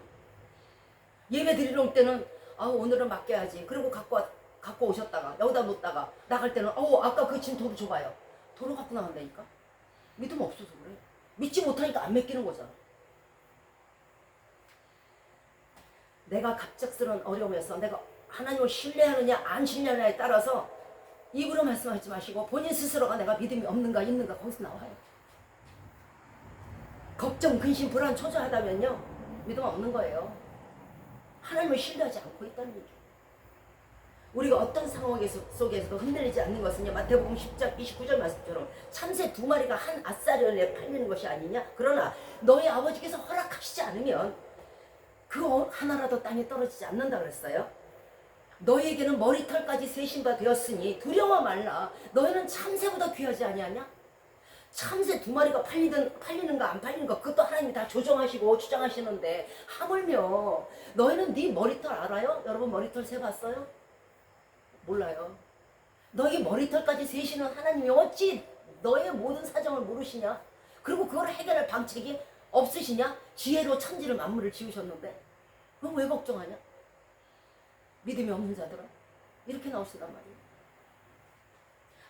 예배 드리러 올 때는 오늘은 맡겨야지. 그리고 갖고 오셨다가 여기다 놓다가 나갈 때는 아까 그 짐 도로 줘봐요. 도로 갖고 나간다니까? 믿음 없어서 그래. 믿지 못하니까 안 맡기는 거잖아. 내가 갑작스러운 어려움에서 내가 하나님을 신뢰하느냐 안 신뢰하느냐에 따라서 입으로 말씀하지 마시고 본인 스스로가 내가 믿음이 없는가 있는가 거기서 나와요. 걱정, 근심, 불안, 초조하다면요 믿음 없는 거예요. 하나님을 신뢰하지 않고 있다는 얘기예요. 우리가 어떤 상황 속에서도 흔들리지 않는 것은요, 마태복음 10장 29절 말씀처럼 참새 2마리가 한 아싸리에 팔리는 것이 아니냐. 그러나 너희 아버지께서 허락하시지 않으면 그 하나라도 땅에 떨어지지 않는다 그랬어요. 너희에게는 머리털까지 세신 바 되었으니 두려워 말라. 너희는 참새보다 귀하지 아니하냐? 참새 2마리가 팔리는가 안 팔리는가 그것도 하나님이 다 조정하시고 주장하시는데 하물며 너희는 네 머리털 알아요? 여러분 머리털 세봤어요? 몰라요. 너희 머리털까지 세시는 하나님이 어찌 너의 모든 사정을 모르시냐? 그리고 그걸 해결할 방책이 없으시냐? 지혜로 천지를 만물을 지으셨는데 그럼 왜 걱정하냐? 믿음이 없는 자들은 이렇게 나오시단 말이에요.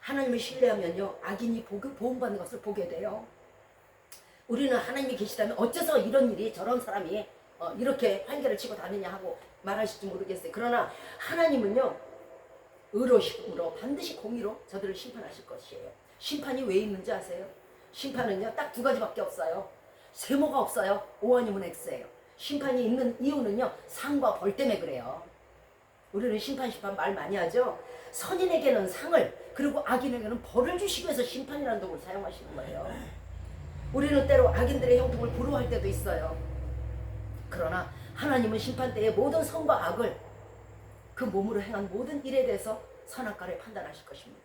하나님을 신뢰하면요 악인이 보험받는 것을 보게 돼요. 우리는 하나님이 계시다면 어째서 이런 일이 저런 사람이 이렇게 환기를 치고 다니냐 하고 말하실지 모르겠어요. 그러나 하나님은요 의로심으로 반드시 공의로 저들을 심판하실 것이에요. 심판이 왜 있는지 아세요? 심판은요 딱 2가지밖에 없어요. 세모가 없어요. O 아니면 X예요. 심판이 있는 이유는요 상과 벌 때문에 그래요. 우리는 심판 말 많이 하죠. 선인에게는 상을 그리고 악인에게는 벌을 주시기 위해서 심판이라는 도구를 사용하시는 거예요. 우리는 때로 악인들의 형통을 부러워할 때도 있어요. 그러나 하나님은 심판 때에 모든 선과 악을 그 몸으로 행한 모든 일에 대해서 선악과를 판단하실 것입니다.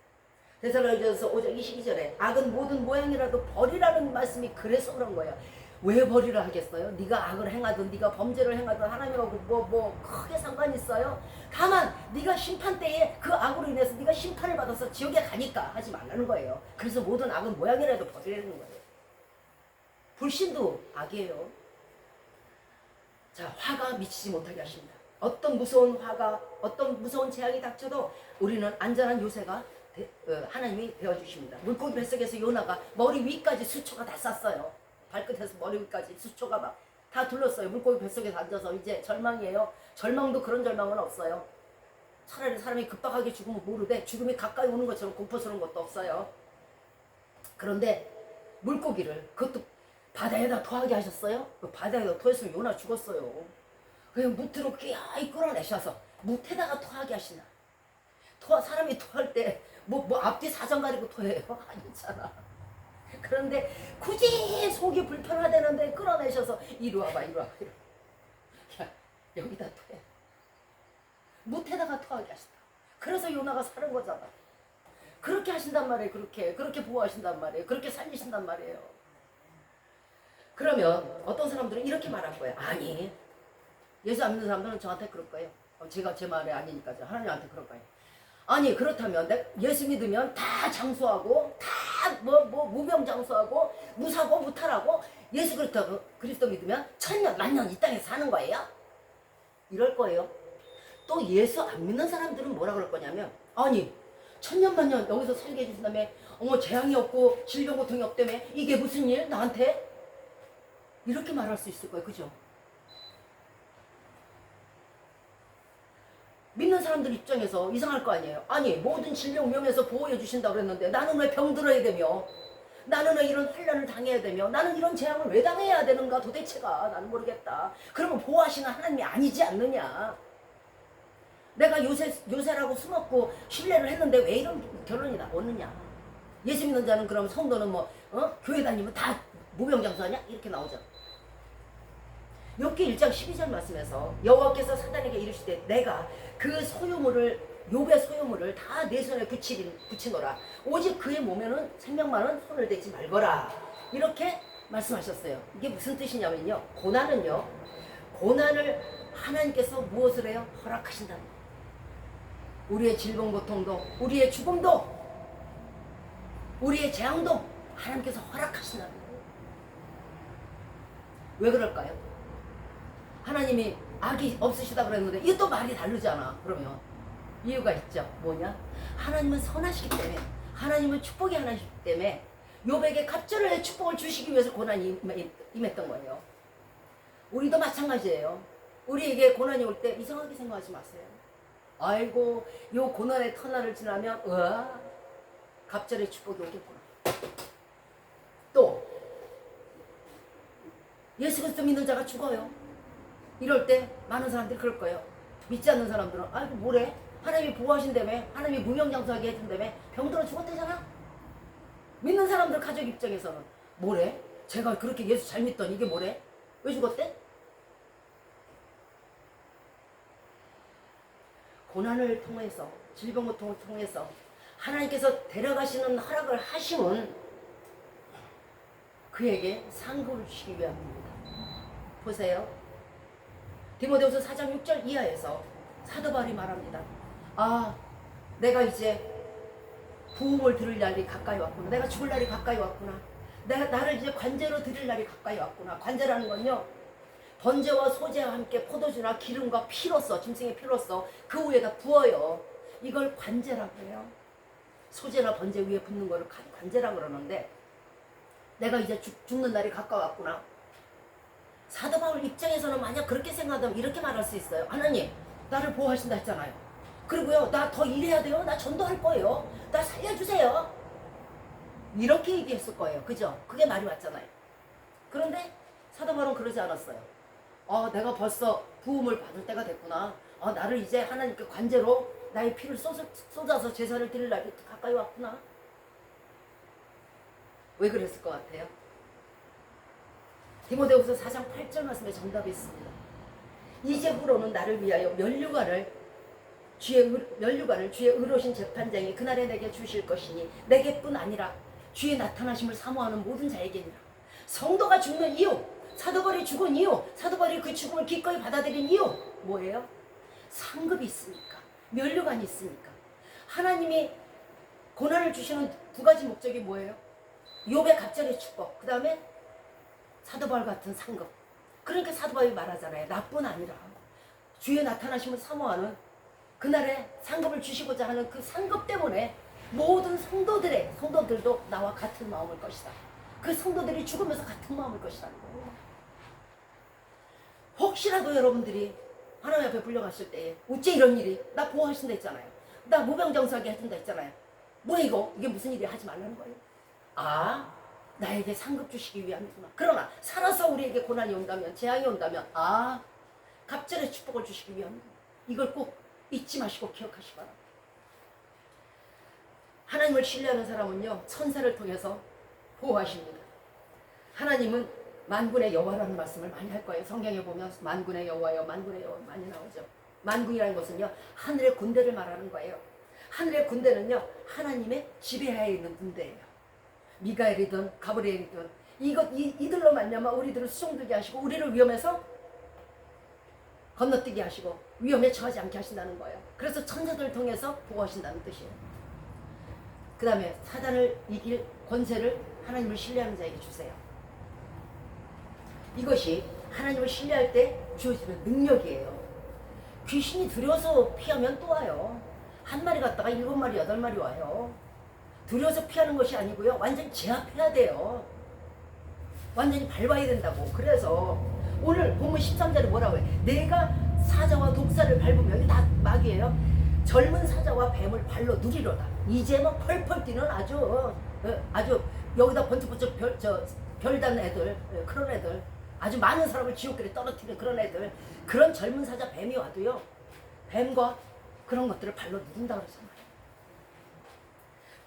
데살로니가서 5장 22절에 악은 모든 모양이라도 벌이라는 말씀이 그래서 그런 거예요. 왜 벌이라 하겠어요? 네가 악을 행하든 네가 범죄를 행하든 하나님하고 뭐 크게 상관이 있어요? 다만 네가 심판 때에 그 악으로 인해서 네가 심판을 받아서 지옥에 가니까 하지 말라는 거예요. 그래서 모든 악은 모양이라도 벌이라는 거예요. 불신도 악이에요. 자, 화가 미치지 못하게 하십니다. 어떤 무서운 화가 어떤 무서운 재앙이 닥쳐도 우리는 안전한 요새가 하나님이 되어주십니다. 물고기 뱃속에서 요나가 머리 위까지 수초가 다 쌌어요. 발끝에서 머리 위까지 수초가 막 다 둘렀어요. 물고기 뱃속에서 앉아서 이제 절망이에요. 절망도 그런 절망은 없어요. 차라리 사람이 급박하게 죽으면 모르되 죽음이 가까이 오는 것처럼 공포스러운 것도 없어요. 그런데 물고기를 그것도 바다에다 토하게 하셨어요. 바다에다 토했으면 요나 죽었어요. 그냥 무트로 끼야이 끌어내셔서 무태다가 토하게 하시나. 사람이 토할 때 뭐 앞뒤 사정 가리고 토해요? 아니잖아. 그런데 굳이 속이 불편하다는데 끌어내셔서 이리 와봐. 야, 여기다 토해. 무태다가 토하게 하신다. 그래서 요나가 사는 거잖아. 그렇게 하신단 말이에요. 그렇게 보호하신단 말이에요. 그렇게 살리신단 말이에요. 그러면 어떤 사람들은 이렇게 말할 거예요. 아니, 예수 안 믿는 사람들은 저한테 그럴 거예요. 제가 제 말이 아니니까 하나님한테 그럴 거예요. 아니 그렇다면 예수 믿으면 다 장수하고 다 뭐 무병장수하고 무사고 무탈하고 예수 그리스도 믿으면 천년 만년 이 땅에 사는 거예요? 이럴 거예요. 또 예수 안 믿는 사람들은 뭐라 그럴 거냐면 아니 천년 만년 여기서 살게 해주신 다음에 재앙이 없고 질병 고통이 없다며 이게 무슨 일 나한테? 이렇게 말할 수 있을 거예요. 그죠? 믿는 사람들 입장에서 이상할 거 아니에요. 아니 모든 질병 위험에서 보호해 주신다고 그랬는데 나는 왜 병들어야 되며 나는 왜 이런 환난을 당해야 되며 나는 이런 재앙을 왜 당해야 되는가 도대체가 나는 모르겠다. 그러면 보호하시는 하나님이 아니지 않느냐. 내가 요새라고 숨었고 신뢰를 했는데 왜 이런 결론이 나오느냐. 예수 믿는 자는 그럼 성도는 교회 다니면 다 무병장수하냐? 이렇게 나오잖아. 욥기 1장 12절 말씀에서 여호와께서 사단에게 이르시되 내가 그 소유물을 욥의 소유물을 다 내 손에 붙이노라. 오직 그의 몸에는 생명만은 손을 대지 말거라. 이렇게 말씀하셨어요. 이게 무슨 뜻이냐면요. 고난은요. 고난을 하나님께서 무엇을 해요? 허락하신다. 우리의 질병 고통도, 우리의 죽음도, 우리의 재앙도 하나님께서 허락하신다. 왜 그럴까요? 하나님이 악이 없으시다 그랬는데 이게 또 말이 다르잖아. 그러면 이유가 있죠. 뭐냐? 하나님은 선하시기 때문에, 하나님은 축복이 하나시기 때문에 욥에게 갑절의 축복을 주시기 위해서 고난이 임했던 거예요. 우리도 마찬가지예요. 우리에게 고난이 올 때 이상하게 생각하지 마세요. 아이고, 요 고난의 터널을 지나면 갑절의 축복이 오겠구나. 또 예수 그리스도 믿는 자가 죽어요. 이럴 때 많은 사람들이 그럴 거예요. 믿지 않는 사람들은 아이고 뭐래? 하나님이 보호하신다며, 하나님이 무명장수하게 해준다며, 병들어 죽었대잖아. 믿는 사람들 가족 입장에서는 뭐래? 제가 그렇게 예수 잘 믿더니 이게 뭐래? 왜 죽었대? 고난을 통해서, 질병 고통을 통해서 하나님께서 데려가시는 허락을 하심은 그에게 상급을 주시기 위함입니다. 보세요. 디모데후서 4장 6절 이하에서 사도 바울이 말합니다. 내가 이제 부흥을 들을 날이 가까이 왔구나. 내가 죽을 날이 가까이 왔구나. 나를 이제 관제로 드릴 날이 가까이 왔구나. 관제라는 건요, 번제와 소제와 함께 포도주나 기름과 피로써, 짐승의 피로써 그 위에다 부어요. 이걸 관제라고 해요. 소제나 번제 위에 붓는 거를 관제라고 그러는데, 내가 이제 죽는 날이 가까웠구나. 사도 바울 입장에서는 만약 그렇게 생각하면 이렇게 말할 수 있어요. 하나님, 나를 보호하신다 했잖아요. 그리고요, 나 더 일해야 돼요. 나 전도할 거예요. 나 살려주세요. 이렇게 얘기했을 거예요. 그죠? 그게 말이 맞잖아요. 그런데 사도 바울은 그러지 않았어요. 내가 벌써 부음을 받을 때가 됐구나. 나를 이제 하나님께 관제로 나의 피를 쏟아서 제사를 드릴 날이 가까이 왔구나. 왜 그랬을 것 같아요? 디모데후서 4장 8절 말씀에 정답이 있습니다. 이제후로는 나를 위하여 면류관을 주의 의로우신 재판장이 그날에 내게 주실 것이니 내게뿐 아니라 주의 나타나심을 사모하는 모든 자에게니라. 성도가 죽는 이유, 사도 바울이 죽은 이유, 사도 바울이 그 죽음을 기꺼이 받아들인 이유 뭐예요? 상급이 있으니까, 면류관이 있으니까. 하나님이 고난을 주시는 두 가지 목적이 뭐예요? 욥의 갑절의 축복, 그 다음에 사도 바울 같은 상급. 그러니까 사도 바울이 말하잖아요. 나뿐 아니라 주의 나타나심을 사모하는 그날에 상급을 주시고자 하는 그 상급 때문에 모든 성도들도 나와 같은 마음일 것이다. 그 성도들이 죽으면서 같은 마음일 것이라는 거예요. 혹시라도 여러분들이 하나님 앞에 불려갔을 때에 어째 이런 일이, 나 보호하신다 했잖아요. 나 무병장수하게 해준다 했잖아요. 뭐야 이게 무슨 일이야 하지 말라는 거예요. 나에게 상급 주시기 위함이구나. 그러나 살아서 우리에게 고난이 온다면, 재앙이 온다면 갑절의 축복을 주시기 위함이구나. 이걸 꼭 잊지 마시고 기억하시기 바랍니다. 하나님을 신뢰하는 사람은요, 천사를 통해서 보호하십니다. 하나님은 만군의 여호와라는 말씀을 많이 할 거예요. 성경에 보면 만군의 여호와여, 만군의 여호와 많이 나오죠. 만군이라는 것은요, 하늘의 군대를 말하는 거예요. 하늘의 군대는요, 하나님의 지배하에 있는 군대예요. 미가엘이든 가브리엘이든 이들로 말미암아 우리들을 수종들게 하시고 우리를 위험에서 건너뛰게 하시고 위험에 처하지 않게 하신다는 거예요. 그래서 천사들을 통해서 보호하신다는 뜻이에요. 그 다음에 사단을 이길 권세를 하나님을 신뢰하는 자에게 주세요. 이것이 하나님을 신뢰할 때 주어지는 능력이에요. 귀신이 두려워서 피하면 또 와요. 한 마리 갔다가 7마리, 8마리 와요. 두려워서 피하는 것이 아니고요, 완전히 제압해야 돼요. 완전히 밟아야 된다고. 그래서 오늘 본문 13절에 뭐라고 해? 내가 사자와 독사를 밟으면, 이게 다 막이에요. 젊은 사자와 뱀을 발로 누리로다. 이제 뭐 펄펄 뛰는 아주 여기다 번쩍번쩍 별단 애들, 그런 애들, 아주 많은 사람을 지옥길에 떨어뜨리는 그런 애들, 그런 젊은 사자 뱀이 와도요, 뱀과 그런 것들을 발로 누른다 그러잖아요.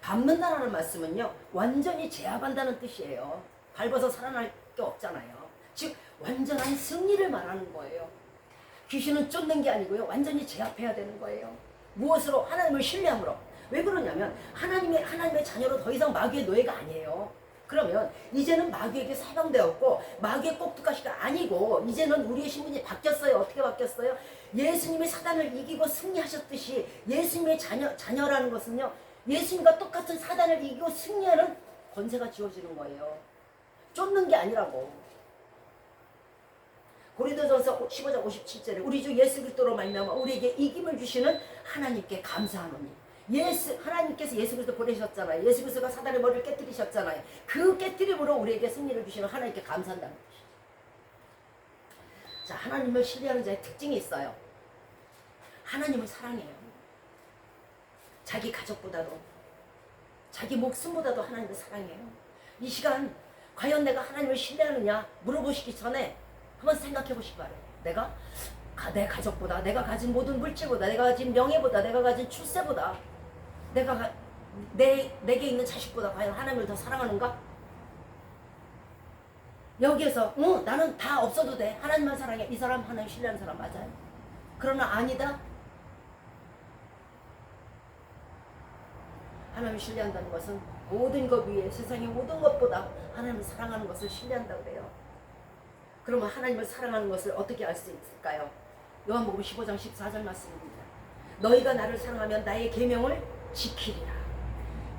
밟는다라는 말씀은요, 완전히 제압한다는 뜻이에요. 밟아서 살아날 게 없잖아요. 즉 완전한 승리를 말하는 거예요. 귀신은 쫓는 게 아니고요, 완전히 제압해야 되는 거예요. 무엇으로? 하나님을 신뢰함으로. 왜 그러냐면 하나님의 자녀로 더 이상 마귀의 노예가 아니에요. 그러면 이제는 마귀에게 사방되었고 마귀의 꼭두가시가 아니고 이제는 우리의 신분이 바뀌었어요. 어떻게 바뀌었어요? 예수님이 사단을 이기고 승리하셨듯이 예수님의 자녀라는 것은요, 예수님과 똑같은 사단을 이기고 승리하는 권세가 주어지는 거예요. 쫓는 게 아니라고. 고린도전서 15장 57절에 우리 주 예수 그리스도로 말미암아 우리에게 이김을 주시는 하나님께 감사하노니. 하나님께서 예수 그리스도 보내셨잖아요. 예수 그리스도가 사단의 머리를 깨뜨리셨잖아요. 그 깨뜨림으로 우리에게 승리를 주시는 하나님께 감사한다는 것이죠. 자, 하나님을 신뢰하는 자의 특징이 있어요. 하나님을 사랑해요. 자기 가족보다도, 자기 목숨보다도 하나님을 사랑해요. 이 시간 과연 내가 하나님을 신뢰하느냐 물어보시기 전에 한번 생각해 보시기 바래요. 내가 내 가족보다, 내가 가진 모든 물질보다, 내가 가진 명예보다, 내가 가진 출세보다, 내게 있는 자식보다 과연 하나님을 더 사랑하는가? 여기에서 나는 다 없어도 돼, 하나님만 사랑해, 이 사람 하나님 신뢰하는 사람 맞아요. 그러나 아니다. 하나님을 신뢰한다는 것은 모든 것 위에, 세상의 모든 것보다 하나님을 사랑하는 것을 신뢰한다고 그래요. 그러면 하나님을 사랑하는 것을 어떻게 알 수 있을까요? 요한복음 15장 14절 말씀입니다. 너희가 나를 사랑하면 나의 계명을 지키리라.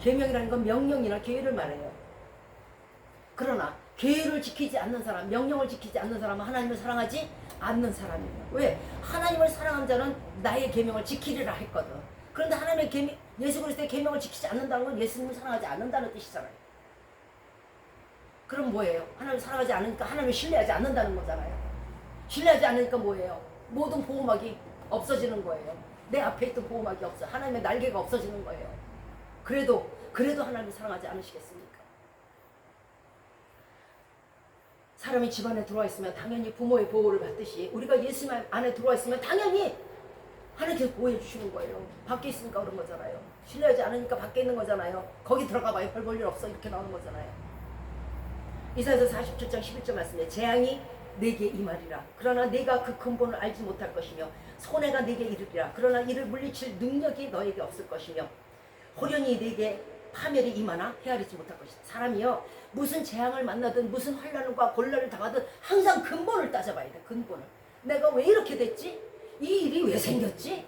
계명이라는 건 명령이나 계율을 말해요. 그러나 계율을 지키지 않는 사람, 명령을 지키지 않는 사람은 하나님을 사랑하지 않는 사람이에요. 왜? 하나님을 사랑한 자는 나의 계명을 지키리라 했거든. 그런데 하나님의 계명, 예수 그리스도의 계명을 지키지 않는다는 건 예수님을 사랑하지 않는다는 뜻이잖아요. 그럼 뭐예요? 하나님을 사랑하지 않으니까 하나님을 신뢰하지 않는다는 거잖아요. 신뢰하지 않으니까 뭐예요? 모든 보호막이 없어지는 거예요. 내 앞에 있던 보호막이 없어. 하나님의 날개가 없어지는 거예요. 그래도 하나님을 사랑하지 않으시겠습니까? 사람이 집안에 들어와 있으면 당연히 부모의 보호를 받듯이 우리가 예수님 안에 들어와 있으면 당연히 하나님께서 보호해 주시는 거예요. 밖에 있으니까 그런 거잖아요. 신뢰하지 않으니까 밖에 있는 거잖아요. 거기 들어가 봐요. 별 볼 일 없어. 이렇게 나오는 거잖아요. 이사야서 47장 11절 말씀에 재앙이 내게 임하리라. 그러나 내가 그 근본을 알지 못할 것이며 손해가 내게 이르리라. 그러나 이를 물리칠 능력이 너에게 없을 것이며 호련히 내게 파멸이 임하나 헤아리지 못할 것이다. 사람이요, 무슨 재앙을 만나든 무슨 환난과 곤란을 당하든 항상 근본을 따져봐야 돼. 근본을. 내가 왜 이렇게 됐지? 이 일이 왜 생겼지?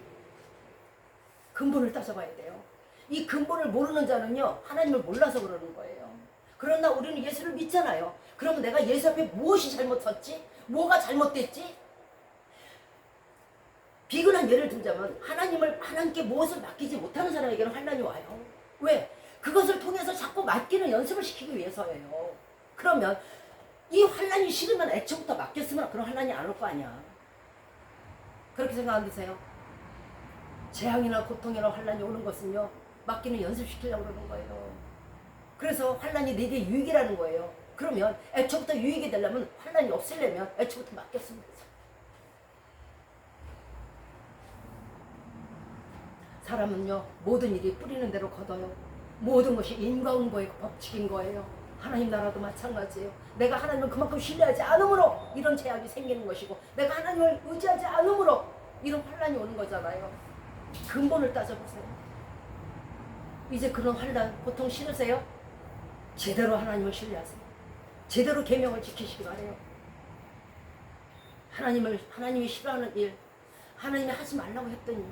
근본을 따져봐야 돼요. 이 근본을 모르는 자는요, 하나님을 몰라서 그러는 거예요. 그러나 우리는 예수를 믿잖아요. 그러면 내가 예수 앞에 무엇이 잘못했지? 뭐가 잘못됐지? 비근한 예를 들자면 하나님께 무엇을 맡기지 못하는 사람에게는 환난이 와요. 왜? 그것을 통해서 자꾸 맡기는 연습을 시키기 위해서예요. 그러면 이 환난이 싫으면 애초부터 맡겼으면 그런 환난이 안 올 거 아니야. 그렇게 생각 안 드세요? 재앙이나 고통이나 환난이 오는 것은요, 맡기는 연습시키려고 그러는 거예요. 그래서 환난이 내게 유익이라는 거예요. 그러면 애초부터 유익이 되려면, 환난이 없애려면 애초부터 맡겼으면 되죠. 사람은요, 모든 일이 뿌리는 대로 거둬요. 모든 것이 인과응보의 법칙인 거예요. 하나님 나라도 마찬가지예요. 내가 하나님을 그만큼 신뢰하지 않으므로 이런 제약이 생기는 것이고, 내가 하나님을 의지하지 않으므로 이런 환난이 오는 거잖아요. 근본을 따져보세요. 이제 그런 환난, 고통 싫으세요? 제대로 하나님을 신뢰하세요. 제대로 계명을 지키시기 바래요. 하나님이 싫어하는 일, 하나님이 하지 말라고 했더니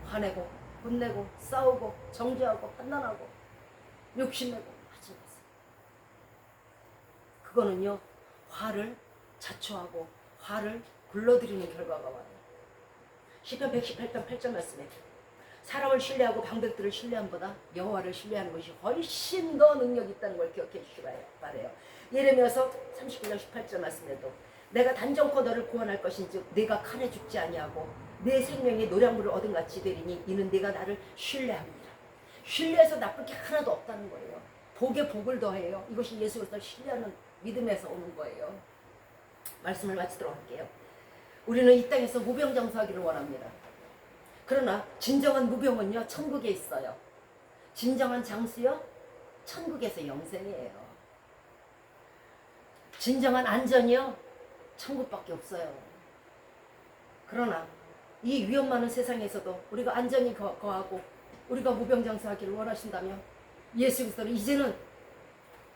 화내고 혼내고 싸우고 정죄하고 판단하고 욕심내고 하지 마세요. 그거는요, 화를 자초하고 화를 불러들이는 결과가 와요. 시편 118편 8절 말씀에 사람을 신뢰하고 방백들을 신뢰함보다 여호와를 신뢰하는 것이 훨씬 더 능력이 있다는 걸 기억해 주시기 바래요. 예레미야서 39장 18절 말씀에도 내가 단정코 너를 구원할 것인즉 네가 칼에 죽지 아니하고 내 생명이 노량물을 얻은 같이 되리니 이는 네가 나를 신뢰합니다. 신뢰해서 나쁠 게 하나도 없다는 거예요. 복에 복을 더해요. 이것이 예수 그리스도를 신뢰하는 믿음에서 오는 거예요. 말씀을 마치도록 할게요. 우리는 이 땅에서 무병장수하기를 원합니다. 그러나 진정한 무병은요, 천국에 있어요. 진정한 장수요, 천국에서 영생이에요. 진정한 안전이요, 천국밖에 없어요. 그러나 이 위험 많은 세상에서도 우리가 안전히 거하고 우리가 무병장수하기를 원하신다면 예수 그리스도를 이제는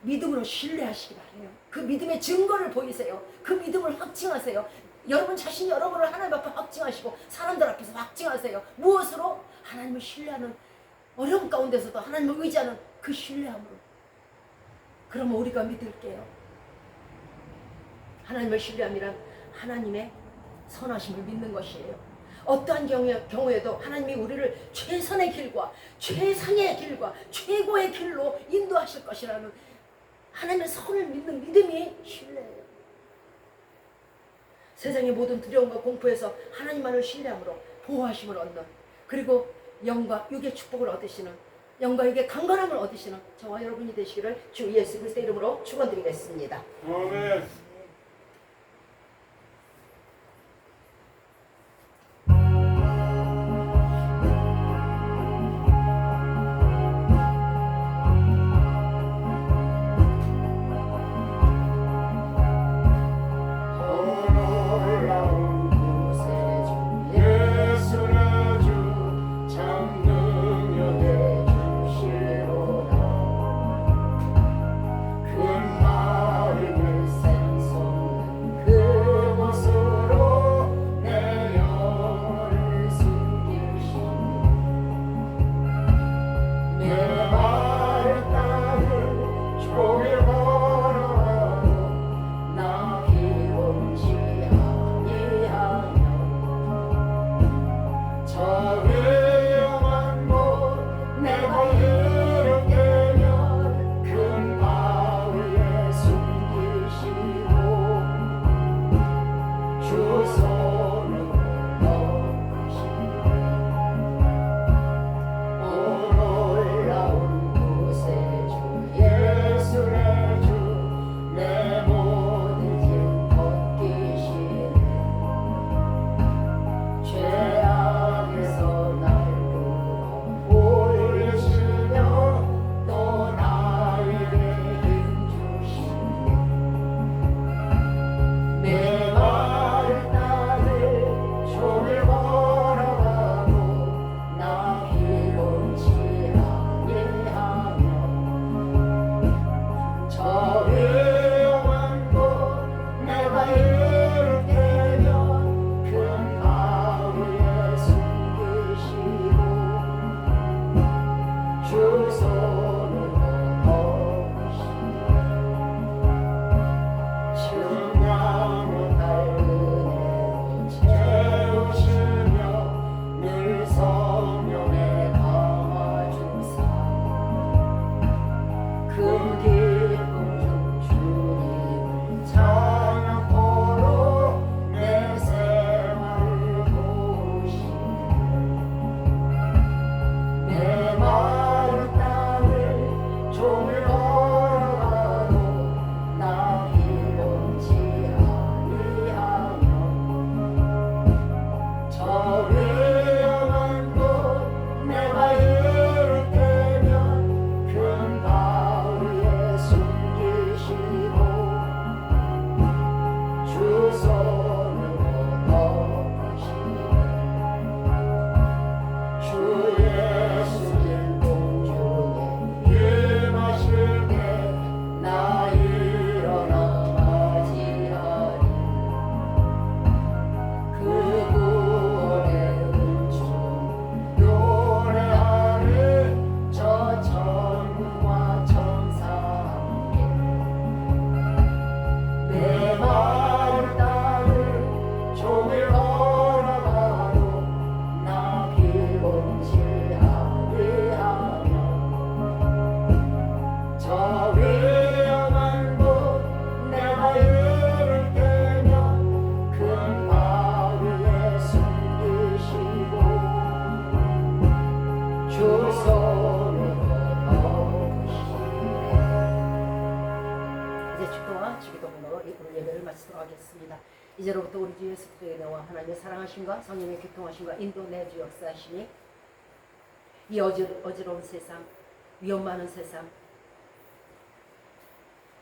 믿음으로 신뢰하시기 바래요. 그 믿음의 증거를 보이세요. 그 믿음을 확증하세요. 여러분 자신이 여러분을 하나님 앞에 확증하시고 사람들 앞에서 확증하세요. 무엇으로? 하나님을 신뢰하는, 어려움 가운데서도 하나님을 의지하는 그 신뢰함으로. 그러면 우리가 믿을게요. 하나님을 신뢰함이란 하나님의 선하심을 믿는 것이에요. 어떠한 경우에도 하나님이 우리를 최선의 길과 최상의 길과 최고의 길로 인도하실 것이라는 하나님의 선을 믿는 믿음이 신뢰예요. 세상의 모든 두려움과 공포에서 하나님만을 신뢰함으로 보호하심을 얻는, 그리고 영과 육의 축복을 얻으시는, 영과 육의 강건함을 얻으시는 저와 여러분이 되시기를 주 예수 그리스도의 이름으로 축원드리겠습니다. 아멘. 이제로부터 우리 주 예수 그리스도의 은혜와 하나님의 사랑하심과 성령의 교통하심과 인도내 주 역사하심이 이 어지러운 세상, 위험 많은 세상,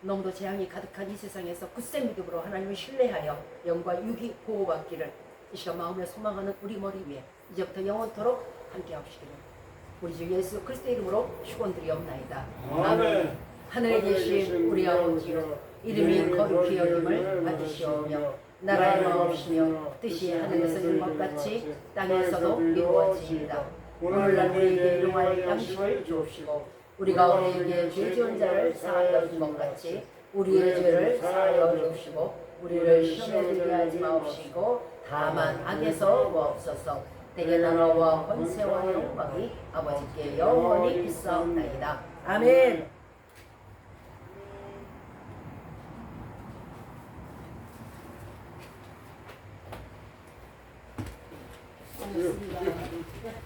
너무도 재앙이 가득한 이 세상에서 굳센 믿음으로 하나님을 신뢰하여 영과 육이 보호받기를 이 시간 마음에 소망하는 우리 머리 위에 이제부터 영원토록 함께 하시기를 우리 주 예수 그리스도의 이름으로 축원드리옵나이다. 아멘. 하늘에 계신 우리 아버지여 이름이 거룩히 여김을 받으시오며 나라의 마음이시며 뜻이 하늘에서 이룬 것 같이 땅에서도 이루어지이다. 오늘날 우리에게 일용할 양식을 주옵시고 우리가 우리에게 죄 지은 자를 사하여 준 것 같이 우리의 죄를 사하여 주옵시고 우리를 시험에 들게 하지 마옵시고 다만 악에서 구하옵소서. 대개 나라와 권세와 영광이 아버지께 영원히 있사옵나이다. 아멘. 예.